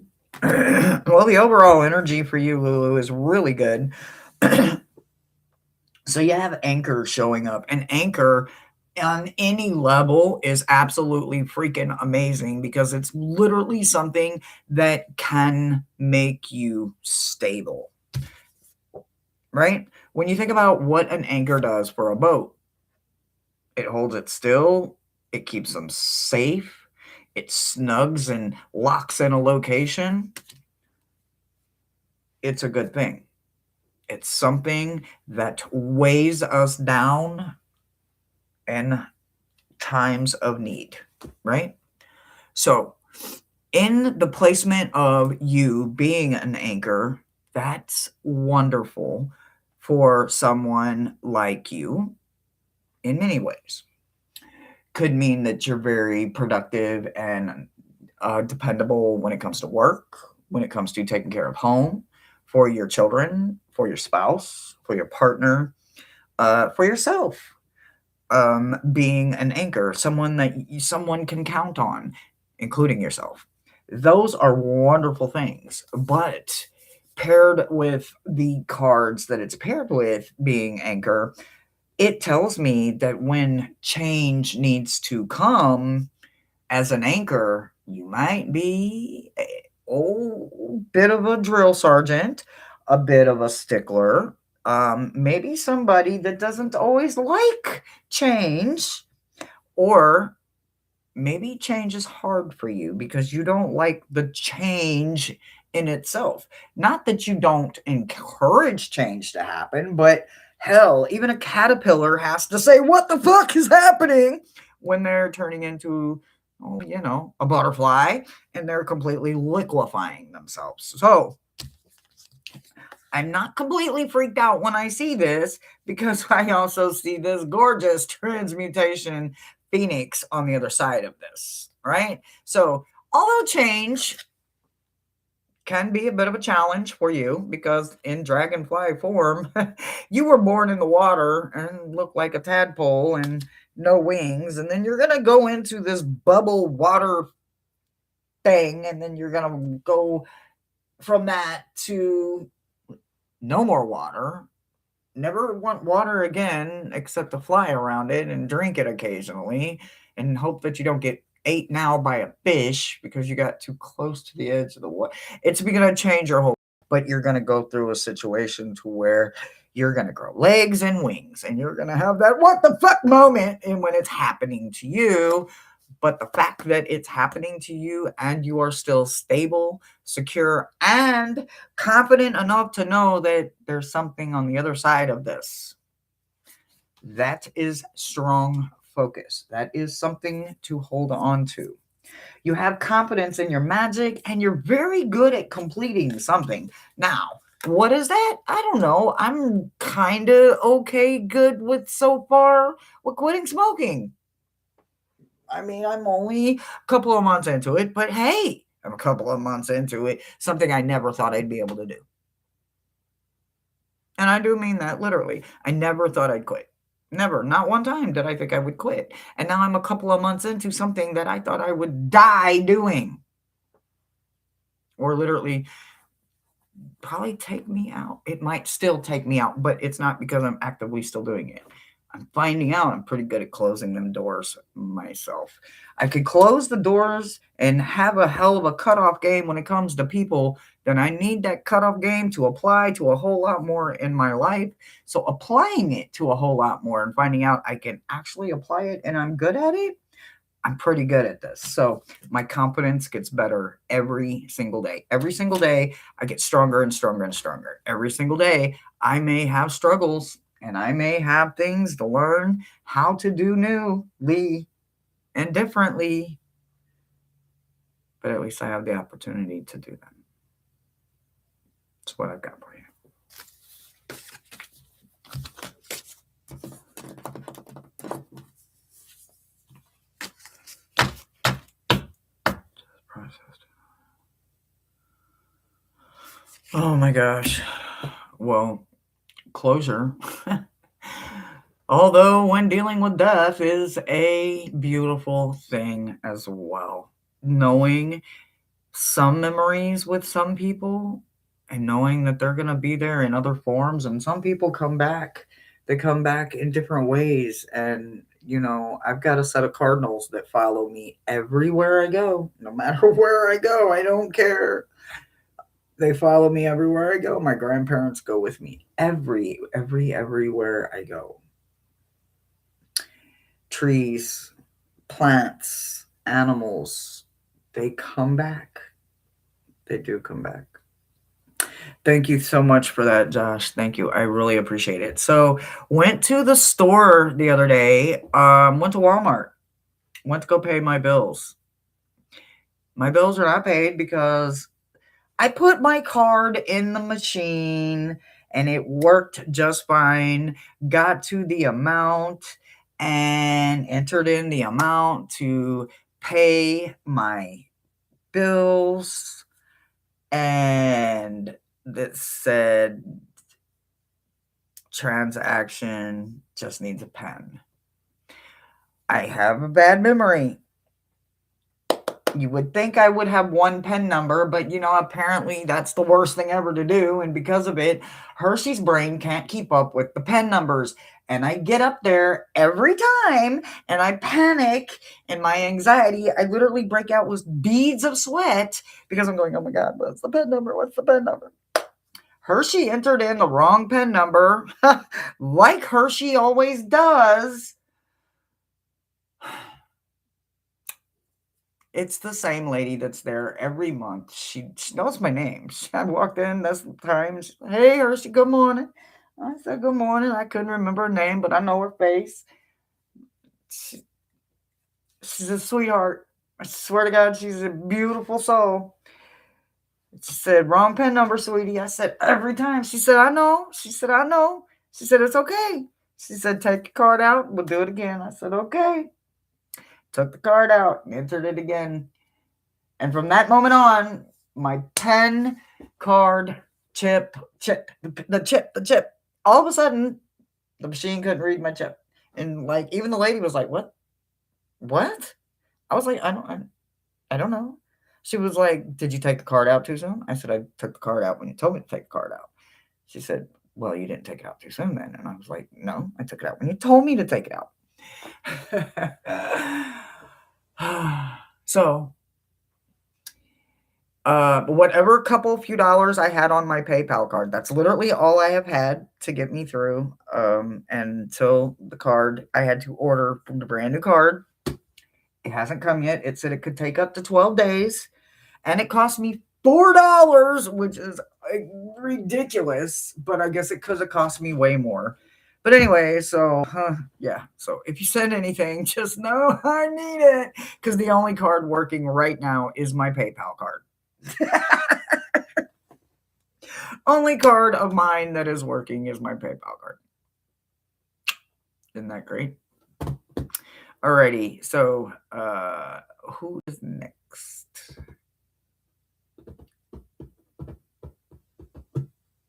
Well, the overall energy for you, Lulu, is really good. So you have Anchor showing up, and Anchor on any level is absolutely freaking amazing because it's literally something that can make you stable. Right? When you think about what an anchor does for a boat, it holds it still, it keeps them safe, it snugs and locks in a location. It's a good thing. It's something that weighs us down in times of need, right? So, in the placement of you being an anchor, that's wonderful for someone like you in many ways. Could mean that you're very productive and dependable when it comes to work, when it comes to taking care of home, for your children, for your spouse, for your partner, for yourself. being an anchor, someone that someone can count on, including yourself. Those are wonderful things, but paired with the cards that it's paired with being anchor, it tells me that when change needs to come as an anchor, you might be a bit of a drill sergeant, a bit of a stickler, maybe somebody that doesn't always like change, or maybe change is hard for you because you don't like the change in itself. Not that you don't encourage change to happen, but hell, even a caterpillar has to say, "What the fuck is happening?" when they're turning into, a butterfly and they're completely liquefying themselves. So, I'm not completely freaked out when I see this because I also see this gorgeous transmutation phoenix on the other side of this, right? So, although change can be a bit of a challenge for you because in dragonfly form, you were born in the water and look like a tadpole and no wings, and then you're going to go into this bubble water thing, and then you're going to go from that to no more water. Never want water again except to fly around it and drink it occasionally and hope that you don't get ate now by a fish because you got too close to the edge of the water. It's going to change your whole, but you're going to go through a situation to where you're going to grow legs and wings and you're going to have that what the fuck moment and when it's happening to you. But the fact that it's happening to you and you are still stable, secure, and confident enough to know that there's something on the other side of this, that is strong focus. That is something to hold on to. You have confidence in your magic and you're very good at completing something. Now, what is that? I don't know. I'm kind of okay, good with so far with quitting smoking. I mean, I'm only a couple of months into it, but hey, I'm a couple of months into it, something I never thought I'd be able to do. And I do mean that literally. I never thought I'd quit. Never. Not one time did I think I would quit. And now I'm a couple of months into something that I thought I would die doing. Or literally probably take me out. It might still take me out, but it's not because I'm actively still doing it. I'm finding out I'm pretty good at closing them doors myself. I could close the doors and have a hell of a cutoff game when it comes to people. Then I need that cutoff game to apply to a whole lot more in my life. So applying it to a whole lot more and finding out I can actually apply it and I'm good at it, I'm pretty good at this. So my confidence gets better every single day. Every single day, I get stronger and stronger and stronger. Every single day, I may have struggles and I may have things to learn how to do newly and differently, but at least I have the opportunity to do them. That's what I've got for you. Oh my gosh. Well, closure. Although when dealing with death is a beautiful thing as well. Knowing some memories with some people and knowing that they're going to be there in other forms, and some people come back. They come back in different ways, and I've got a set of cardinals that follow me everywhere I go. No matter where I go, I don't care. They follow me everywhere I go. My grandparents go with me everywhere I go. Trees, plants, animals, they come back. They do come back. Thank you so much for that, Josh. Thank you. I really appreciate it. So, went to the store the other day. Went to Walmart. Went to go pay my bills. My bills are not paid because I put my card in the machine and it worked just fine. Got to the amount and entered in the amount to pay my bills, and that said transaction just needs a pen. I have a bad memory. You would think I would have one pen number, but apparently that's the worst thing ever to do. And because of it, Hershey's brain can't keep up with the pen numbers. And I get up there every time and I panic, and my anxiety, I literally break out with beads of sweat because I'm going, oh my God, what's the pen number? What's the pen number? Hershey entered in the wrong pen number, like Hershey always does. It's the same lady that's there every month. She knows my name. I walked in this time. She, hey, Hershey, good morning. I said, good morning. I couldn't remember her name, but I know her face. She's a sweetheart. I swear to God, she's a beautiful soul. She said, wrong pen number, sweetie. I said, every time. She said, I know. She said, I know. She said, it's okay. She said, take your card out. We'll do it again. I said, okay. Took the card out, entered it again. And from that moment on, my pen, card, chip, the chip. All of a sudden, the machine couldn't read my chip. And even the lady was like, what? What? I was like, I don't know. She was like, did you take the card out too soon? I said, I took the card out when you told me to take the card out. She said, well, you didn't take it out too soon then. And I was like, no, I took it out when you told me to take it out. So, whatever few dollars I had on my PayPal card, that's literally all I have had to get me through. Until the card, I had to order from the brand new card. It hasn't come yet. It said it could take up to 12 days, and it cost me $4, which is ridiculous, but I guess it could have cost me way more. But anyway, so yeah. So if you send anything, just know I need it, because the only card working right now is my PayPal card. Only card of mine that is working is my PayPal card. Isn't that great? Alrighty, so who is next?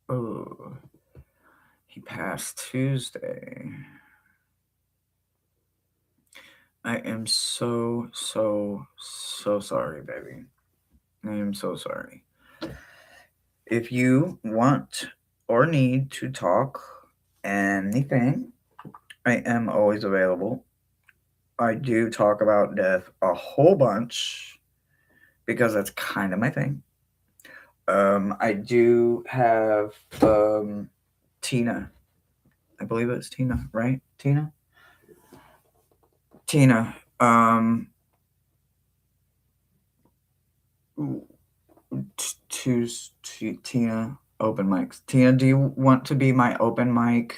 Oh, he passed Tuesday. I am so sorry, baby. I am so sorry. If you want or need to talk anything, I am always available. I do talk about death a whole bunch because that's kind of my thing. I do have Tina. I believe it's Tina, right? Tina. Tina. Tina open mics. Tina, do you want to be my open mic?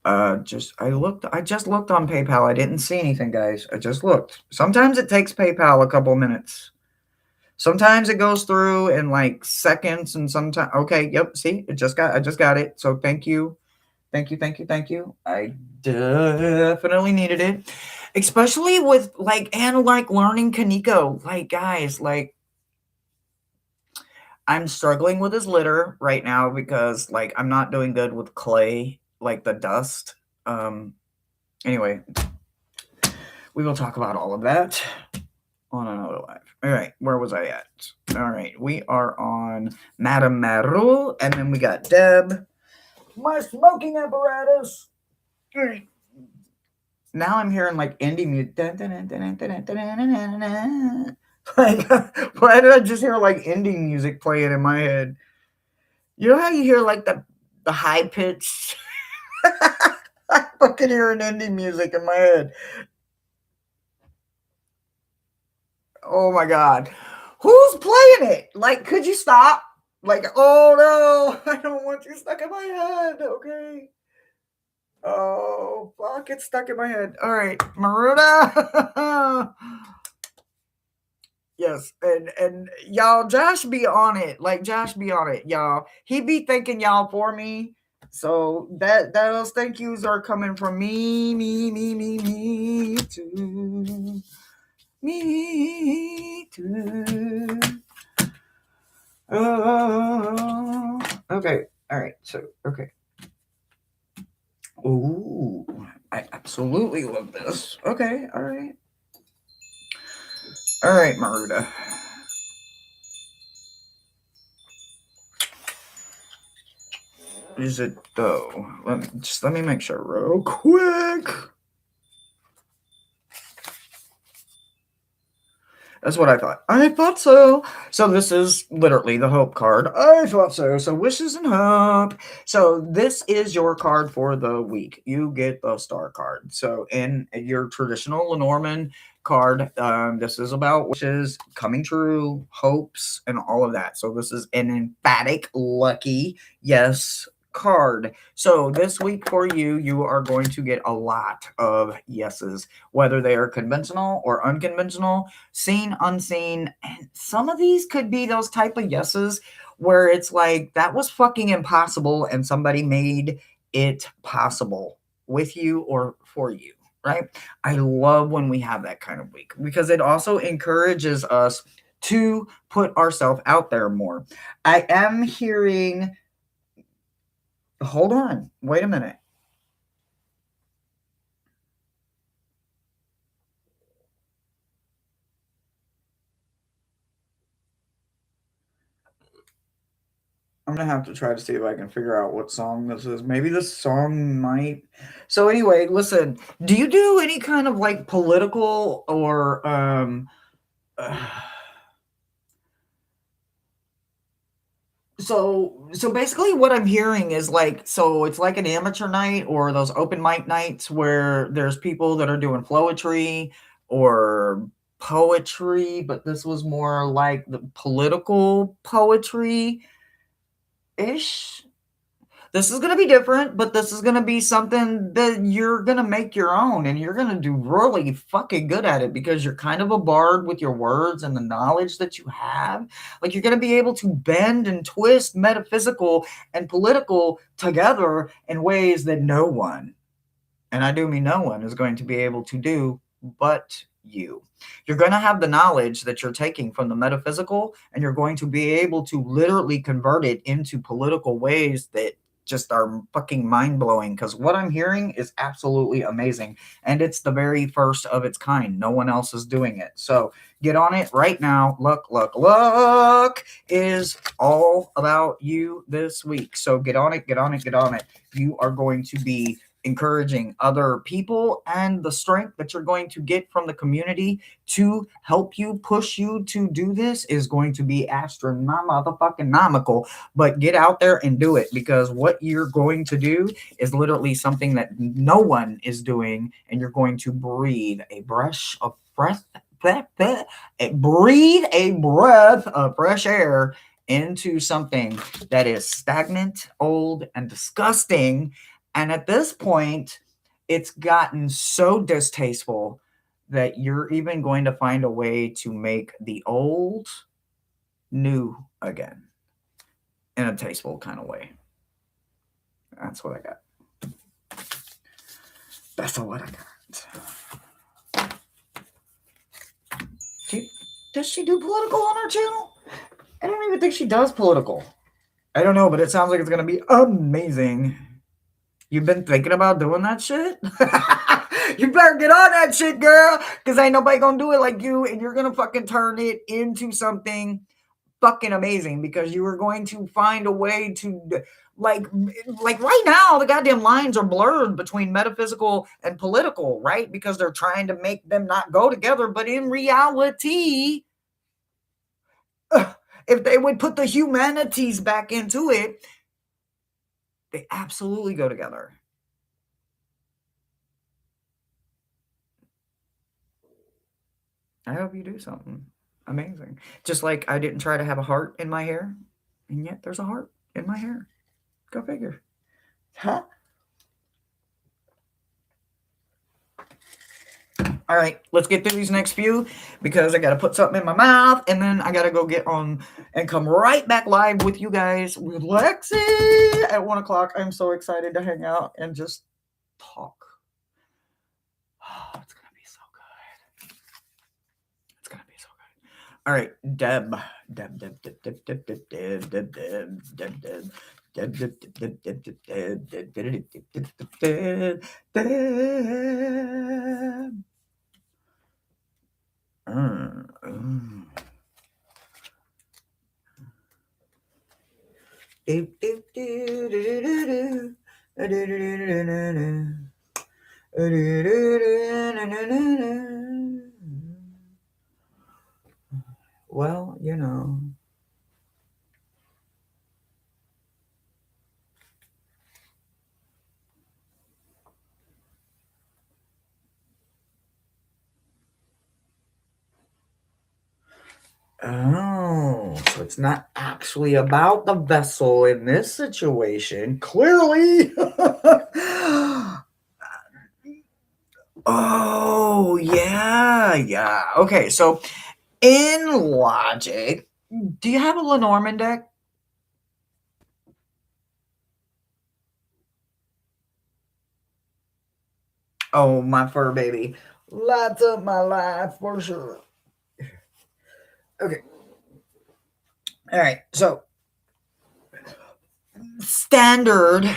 I just looked on PayPal. I didn't see anything, guys. I just looked. Sometimes it takes PayPal a couple minutes. Sometimes it goes through in seconds, and sometimes okay, yep, see, I just got it. So thank you. I definitely needed it. Especially with learning Kaneko. Guys, I'm struggling with his litter right now because I'm not doing good with clay, the dust. Anyway, we will talk about all of that on another live. All right, where was I at? All right, we are on Madame Maru, and then we got Deb. My smoking apparatus. Now I'm hearing indie music. Why did I just hear indie music playing in my head? You know how you hear the high pitch? I fucking hear an indie music in my head. Oh my God. Who's playing it? Could you stop? Oh no, I don't want you stuck in my head. Okay. Oh, fuck, it's stuck in my head. All right, Maruda. Yes, and y'all, Josh be on it. Josh be on it, y'all. He be thanking y'all for me. So those thank yous are coming from me too. Me too. Oh, okay. All right. So, okay. Ooh, I absolutely love this. Okay, all right. All right, Maruda. Is it though? Let me make sure real quick. That's what I thought. I thought so. So this is literally the hope card. I thought so. So wishes and hope. So this is your card for the week. You get the star card. So in your traditional Lenormand card, this is about wishes coming true, hopes, and all of that. So this is an emphatic, lucky yes card. So this week for you, you are going to get a lot of yeses, whether they are conventional or unconventional, seen, unseen, and some of these could be those type of yeses where it's like that was fucking impossible and somebody made it possible with you or for you, right? I love when we have that kind of week because it also encourages us to put ourselves out there more. I am hearing, hold on, wait a minute. I'm gonna have to try to see if I can figure out what song this is. Maybe this song might. So anyway, listen. Do you do any kind of like political or so basically what I'm hearing is like, so it's like an amateur night or those open mic nights where there's people that are doing flowetry or poetry, but this was more like the political poetry ish. This is going to be different, but this is going to be something that you're going to make your own and you're going to do really fucking good at it because you're kind of a bard with your words and the knowledge that you have. Like you're going to be able to bend and twist metaphysical and political together in ways that no one, and I do mean no one, is going to be able to do but you. You're going to have the knowledge that you're taking from the metaphysical and you're going to be able to literally convert it into political ways that just are fucking mind-blowing because what I'm hearing is absolutely amazing and it's the very first of its kind. No one else is doing it. So get on it right now. Luck is all about you this week. So get on it. You are going to be encouraging other people and the strength that you're going to get from the community to help you, push you to do this is going to be astronomical. But get out there and do it because what you're going to do is literally something that no one is doing, and you're going to breathe a breath of fresh air into something that is stagnant, old, and disgusting. And at this point, it's gotten so distasteful that you're even going to find a way to make the old new again in a tasteful kind of way. That's what I got. That's what I got. Does she do political on her channel? I don't even think she does political. I don't know, but it sounds like it's going to be amazing. You've been thinking about doing that shit? You better get on that shit, girl, because ain't nobody gonna do it like you, and you're gonna fucking turn it into something fucking amazing because you are going to find a way to like right now the goddamn lines are blurred between metaphysical and political, right? Because they're trying to make them not go together, but in reality, if they would put the humanities back into it, they absolutely go together. I hope you do something amazing. Just like I didn't try to have a heart in my hair, and yet there's a heart in my hair. Go figure. Huh? All right, let's get through these next few because I got to put something in my mouth and then I got to go get on and come right back live with you guys with Lexi at 1 o'clock. I'm so excited to hang out and just talk. Oh, it's going to be so good. It's going to be so good. All right, Deb. Well, you know. Oh, so it's not actually about the vessel in this situation. Clearly. Oh, yeah. Okay, so in logic, do you have a Lenormand deck? Oh, my fur baby. Lights up my life for sure. Okay. All right. So standard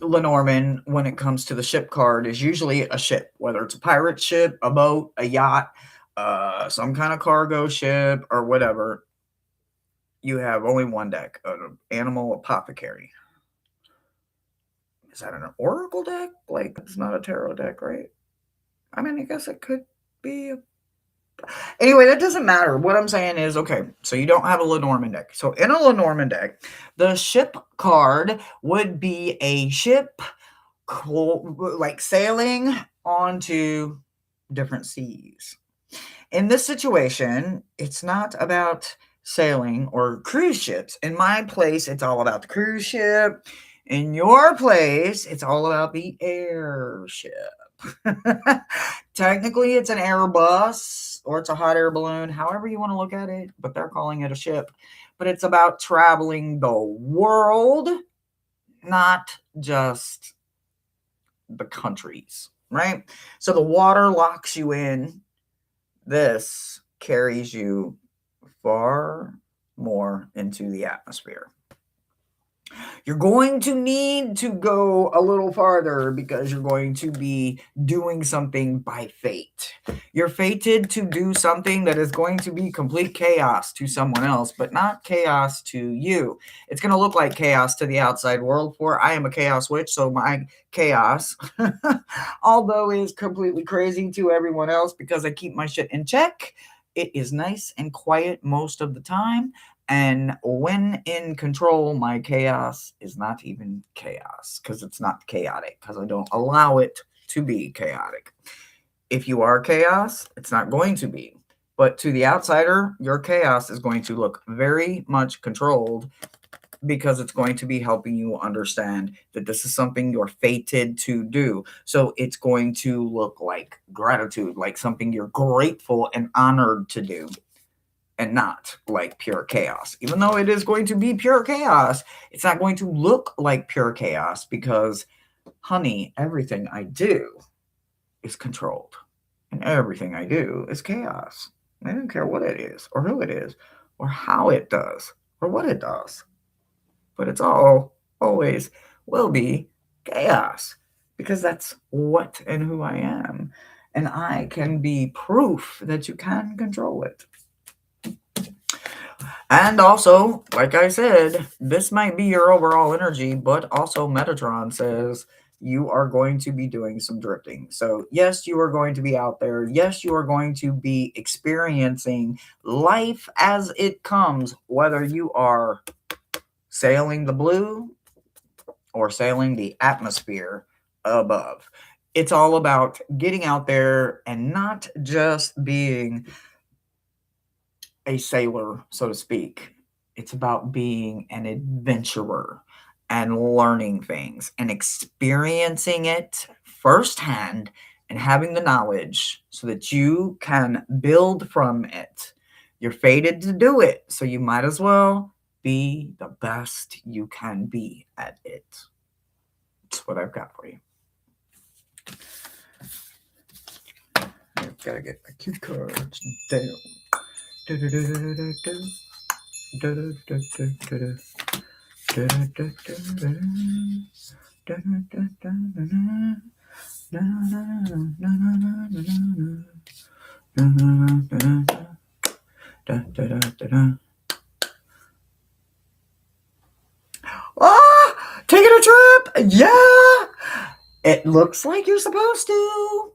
Lenormand when it comes to the ship card is usually a ship, whether it's a pirate ship, a boat, a yacht, some kind of cargo ship, or whatever. You have only one deck, an animal apothecary. Is that an oracle deck? Like, it's not a tarot deck, right? I mean, I guess it could be. Anyway, that doesn't matter. What I'm saying is, okay, so you don't have a Lenormand deck. So in a Lenormand deck, the ship card would be a ship like sailing onto different seas. In this situation, it's not about sailing or cruise ships. In my place, it's all about the cruise ship. In your place, it's all about the airship. Technically, it's an Airbus or it's a hot air balloon, however you want to look at it, but they're calling it a ship. But it's about traveling the world, not just the countries, right? So the water locks you in. This carries you far more into the atmosphere. You're going to need to go a little farther because you're going to be doing something by fate. You're fated to do something that is going to be complete chaos to someone else, but not chaos to you. It's going to look like chaos to the outside world, for I am a chaos witch, so my chaos, although is completely crazy to everyone else because I keep my shit in check, it is nice and quiet most of the time. And when in control, my chaos is not even chaos because it's not chaotic because I don't allow it to be chaotic. If you are chaos, it's not going to be. But to the outsider, your chaos is going to look very much controlled because it's going to be helping you understand that this is something you're fated to do. So it's going to look like gratitude, like something you're grateful and honored to do, and not like pure chaos. Even though it is going to be pure chaos, it's not going to look like pure chaos because, honey, everything I do is controlled. And everything I do is chaos. I don't care what it is, or who it is, or how it does, or what it does. But it's all always will be chaos because that's what and who I am. And I can be proof that you can control it. And also, like I said, this might be your overall energy, but also Metatron says you are going to be doing some drifting. So, yes, you are going to be out there. Yes, you are going to be experiencing life as it comes, whether you are sailing the blue or sailing the atmosphere above. It's all about getting out there and not just being a sailor, so to speak. It's about being an adventurer and learning things and experiencing it firsthand and having the knowledge so that you can build from it. You're fated to do it, so you might as well be the best you can be at it. That's what I've got for you. I've got to get my cue cards down. Ah, taking a trip. Yeah, it looks like you're supposed to.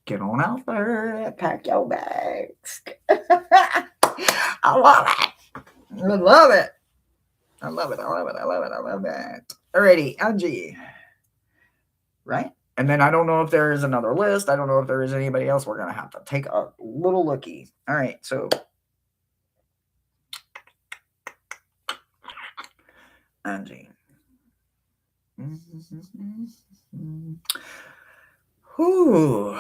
Get on out there, pack your bags. I love it. I love it. I love it. I love it. I love it. I love it. Alrighty, Angie. Right? And then I don't know if there is another list. I don't know if there is anybody else. We're going to have to take a little looky. All right, so Angie. Whew.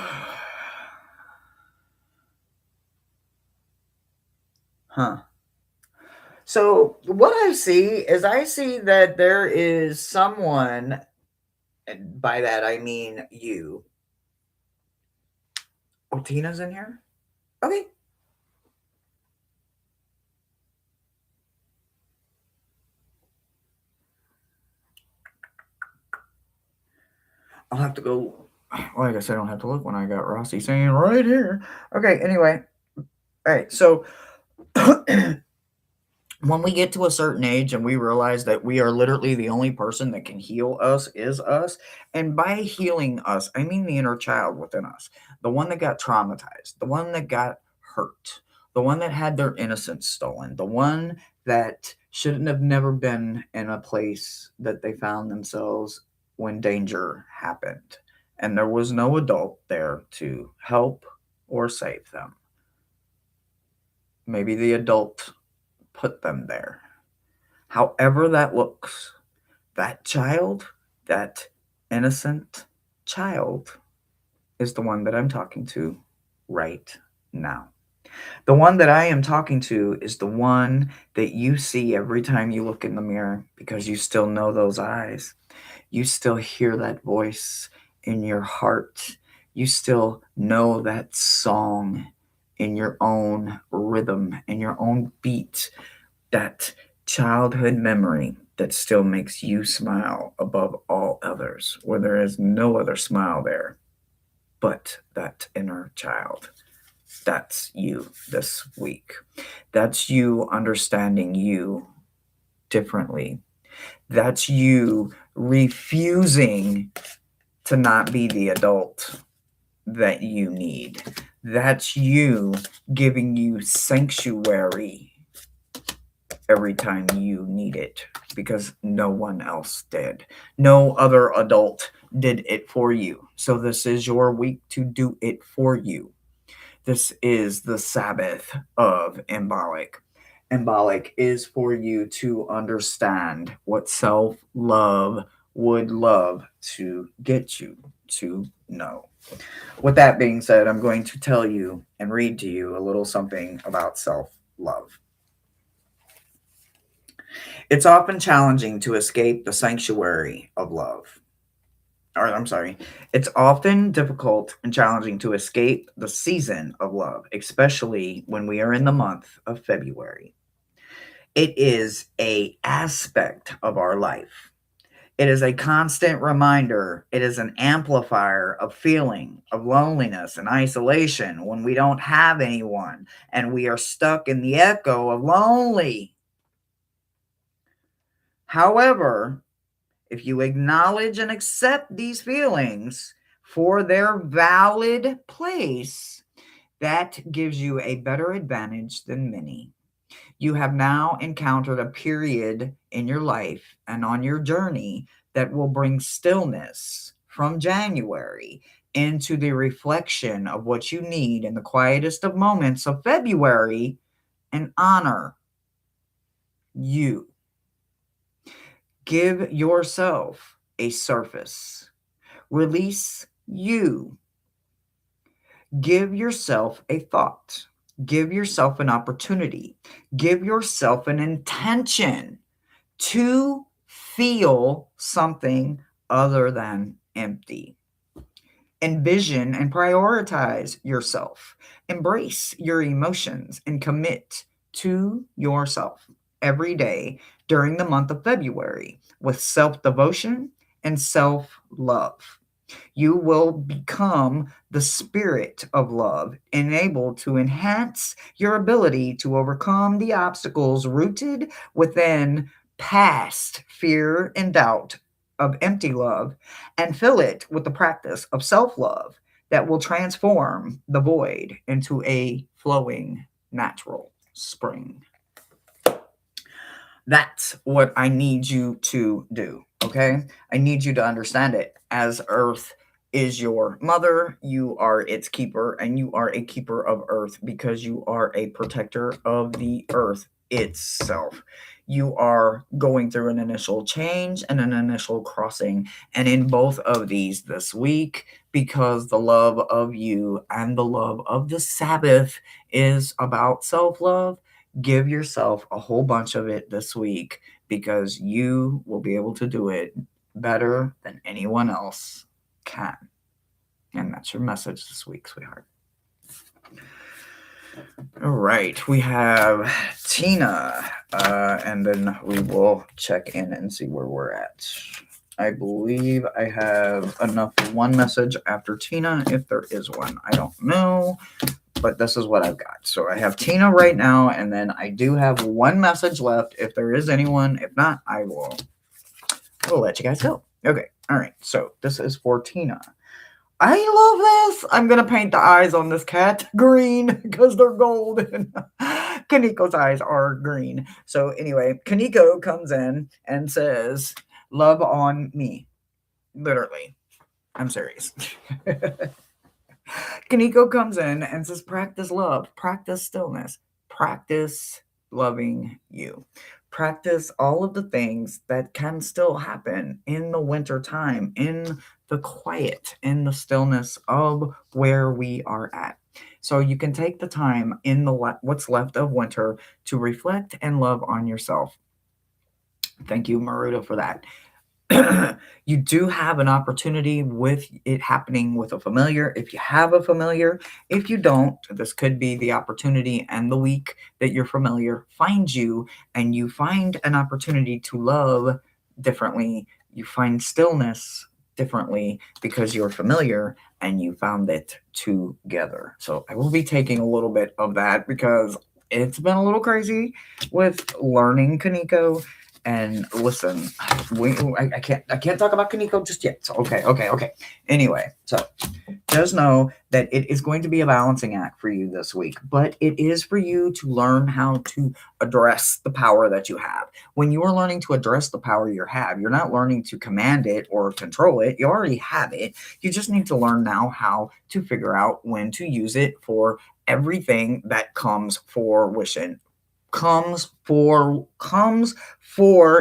Huh. So what I see that there is someone, and by that I mean you. Oh, Tina's in here? Okay. I'll have to go. Well, I guess I don't have to look when I got Rossi saying right here. Okay, anyway. All right, so when we get to a certain age and we realize that we are literally the only person that can heal us is us, and by healing us, I mean the inner child within us, the one that got traumatized, the one that got hurt, the one that had their innocence stolen, the one that shouldn't have never been in a place that they found themselves when danger happened. And there was no adult there to help or save them. Maybe the adult put them there. However that looks, that child, that innocent child, is the one that I'm talking to right now. The one that I am talking to is the one that you see every time you look in the mirror, because you still know those eyes. You still hear that voice in your heart. You still know that song in your own rhythm, in your own beat, that childhood memory that still makes you smile above all others, where there is no other smile there but that inner child. That's you this week. That's you understanding you differently. That's you refusing to not be the adult that you need. That's you giving you sanctuary every time you need it, because no one else did. No other adult did it for you. So this is your week to do it for you. This is the Sabbath of Embolic. Embolic is for you to understand what self-love would love to get you to know. With that being said, I'm going to tell you and read to you a little something about self-love. It's often challenging to escape the sanctuary of love. Or, I'm sorry. It's often difficult and challenging to escape the season of love, especially when we are in the month of February. It is a aspect of our life. It is a constant reminder. It is an amplifier of feeling of loneliness and isolation when we don't have anyone and we are stuck in the echo of lonely. However, if you acknowledge and accept these feelings for their valid place, that gives you a better advantage than many. You have now encountered a period in your life and on your journey that will bring stillness from January into the reflection of what you need in the quietest of moments of February, and honor you. Give yourself a surface. Release you. Give yourself a thought. Give yourself an opportunity. Give yourself an intention to feel something other than empty. Envision and prioritize yourself. Embrace your emotions and commit to yourself. every day during the month of February with self-devotion and self-love. You will become the spirit of love, enabled to enhance your ability to overcome the obstacles rooted within past fear and doubt of empty love, and fill it with the practice of self love that will transform the void into a flowing natural spring. That's what I need you to do. Okay. I need you to understand it. As Earth is your mother, you are its keeper, and you are a keeper of Earth because you are a protector of the Earth itself. You are going through an initial change and an initial crossing. And in both of these this week, because the love of you and the love of the Sabbath is about self love, give yourself a whole bunch of it this week because you will be able to do it better than anyone else can. And that's your message this week, sweetheart. All right, we have Tina, and then we will check in and see where we're at. I believe I have enough for one message after Tina, if there is one. I don't know, but this is what I've got. So I have Tina right now, and then I do have one message left if there is anyone. If not, I will let you guys go. Okay, all right. So this is for Tina. I love this. I'm going to paint the eyes on this cat green because they're golden. Kaniko's eyes are green. So anyway, Kaniko comes in and says, love on me. Literally. I'm serious. Kaniko comes in and says, practice love, practice stillness, practice loving you. Practice all of the things that can still happen in the winter time, in the quiet, in the stillness of where we are at. So you can take the time in the what's left of winter to reflect and love on yourself. Thank you, Maruta, for that. You do have an opportunity with it happening with a familiar. If you have a familiar, if you don't, this could be the opportunity and the week that your familiar finds you and you find an opportunity to love differently. You find stillness differently because you're familiar and you found it together. So I will be taking a little bit of that because it's been a little crazy with learning Kaniko. And listen, I can't talk about Kaniko just yet. So okay. Anyway, so just know that it is going to be a balancing act for you this week, but it is for you to learn how to address the power that you have. When you are learning to address the power you have, you're not learning to command it or control it. You already have it. You just need to learn now how to figure out when to use it for everything that comes fruition. Comes for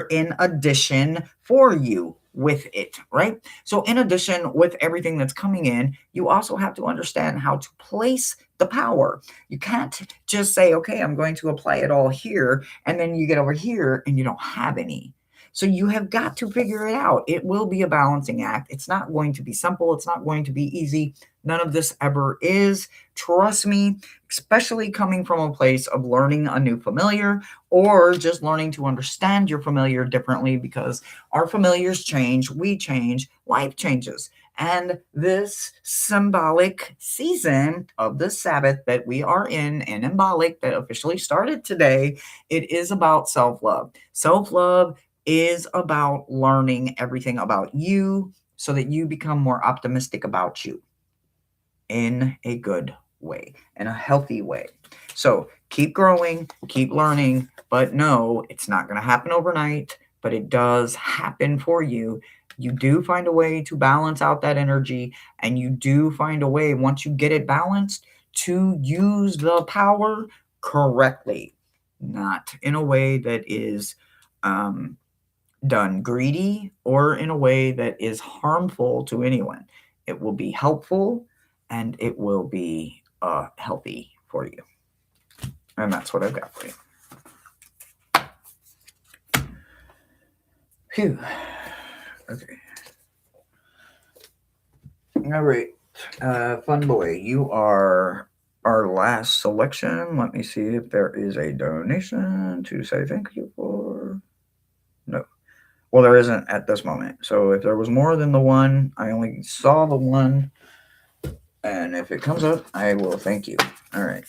in addition for you with it, right? So in addition with everything that's coming in, you also have to understand how to place the power. You can't just say, okay, I'm going to apply it all here, and then you get over here and you don't have any. So you have got to figure it out. It will be a balancing act. It's not going to be simple. It's not going to be easy. None of this ever is. Trust me, especially coming from a place of learning a new familiar or just learning to understand your familiar differently, because our familiars change, we change, life changes. And this symbolic season of the Sabbath that we are in, and symbolic that officially started today, it is about self-love. Self-love is about learning everything about you so that you become more optimistic about you in a good way, in a healthy way. So keep growing, keep learning, but no, it's not going to happen overnight, but it does happen for you. You do find a way to balance out that energy, and you do find a way, once you get it balanced, to use the power correctly, not in a way that is done greedy or in a way that is harmful to anyone. It will be helpful and it will be healthy for you. And that's what I've got for you. Phew. Okay. All right. Fun boy, you are our last selection. Let me see if there is a donation to say thank you for. No. Well, there isn't at this moment. So if there was more than the one, I only saw the one. And if it comes up, I will thank you. All right.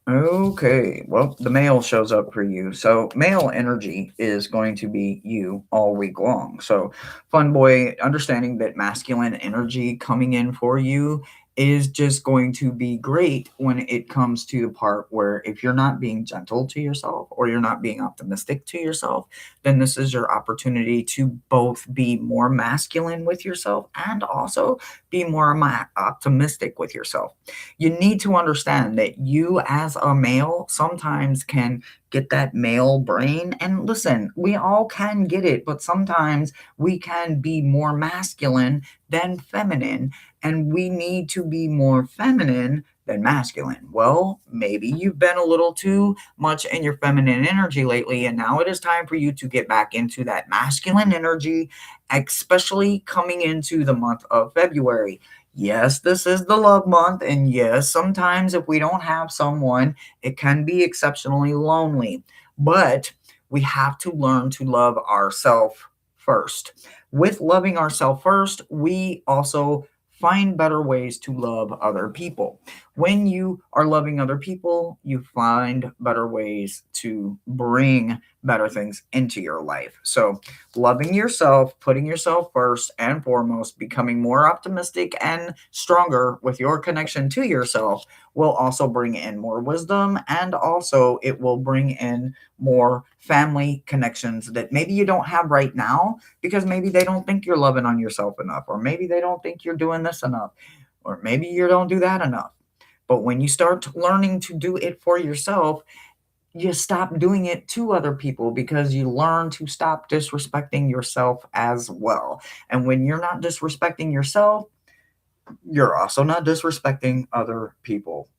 Okay, well, the male shows up for you. So, male energy is going to be you all week long. So, fun boy, understanding that masculine energy coming in for you is just going to be great when it comes to the part where if you're not being gentle to yourself or you're not being optimistic to yourself, then this is your opportunity to both be more masculine with yourself and also be more optimistic with yourself. You need to understand that you as a male sometimes can get that male brain. And listen, we all can get it, but sometimes we can be more masculine than feminine, and we need to be more feminine than masculine. Well, maybe you've been a little too much in your feminine energy lately, and now it is time for you to get back into that masculine energy, especially coming into the month of February. Yes, this is the love month, and yes, sometimes if we don't have someone, it can be exceptionally lonely. But we have to learn to love ourselves first. With loving ourselves first, we also find better ways to love other people. When you are loving other people, you find better ways to bring better things into your life. So, loving yourself, putting yourself first and foremost, becoming more optimistic and stronger with your connection to yourself will also bring in more wisdom, and also it will bring in more family connections that maybe you don't have right now because maybe they don't think you're loving on yourself enough, or maybe they don't think you're doing this enough, or maybe you don't do that enough. But when you start learning to do it for yourself, you stop doing it to other people because you learn to stop disrespecting yourself as well. And when you're not disrespecting yourself, you're also not disrespecting other people.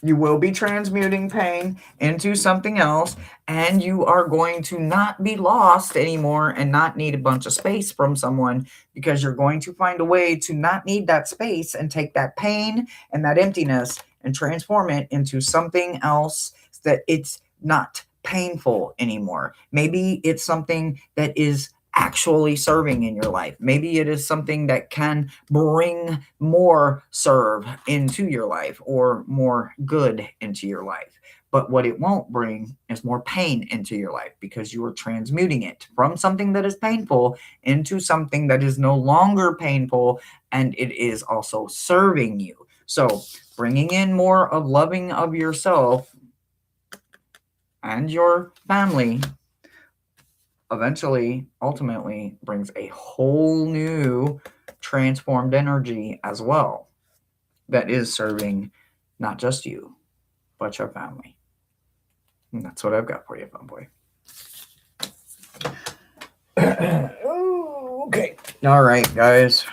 You will be transmuting pain into something else, and you are going to not be lost anymore and not need a bunch of space from someone, because you're going to find a way to not need that space and take that pain and that emptiness and transform it into something else that it's not painful anymore. Maybe it's something that is actually serving in your life. Maybe it is something that can bring more serve into your life or more good into your life. But what it won't bring is more pain into your life, because you are transmuting it from something that is painful into something that is no longer painful, and it is also serving you. So, bringing in more of loving of yourself and your family eventually, ultimately, brings a whole new transformed energy as well that is serving not just you, but your family. And that's what I've got for you, fun boy. Okay. All right, guys.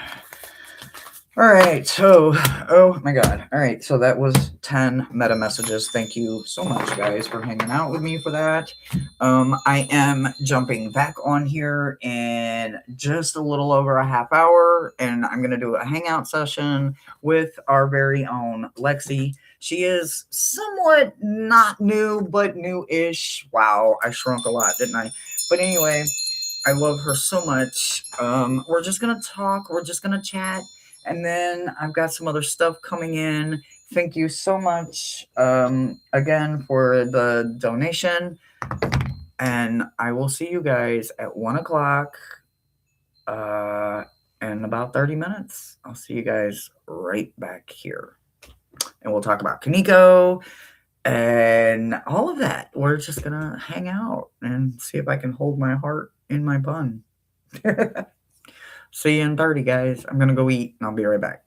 All right, so, oh my God. All right, so that was 10 meta messages. Thank you so much, guys, for hanging out with me for that. I am jumping back on here in just a little over a half hour, and I'm going to do a hangout session with our very own Lexi. She is somewhat not new, but new-ish. Wow, I shrunk a lot, didn't I? But anyway, I love her so much. We're just going to talk. We're just going to chat. And then I've got some other stuff coming in. Thank you so much again for the donation. And I will see you guys at 1 o'clock in about 30 minutes. I'll see you guys right back here. And we'll talk about Kaneko and all of that. We're just going to hang out and see if I can hold my heart in my bun. See you in 30, guys. I'm going to go eat, and I'll be right back.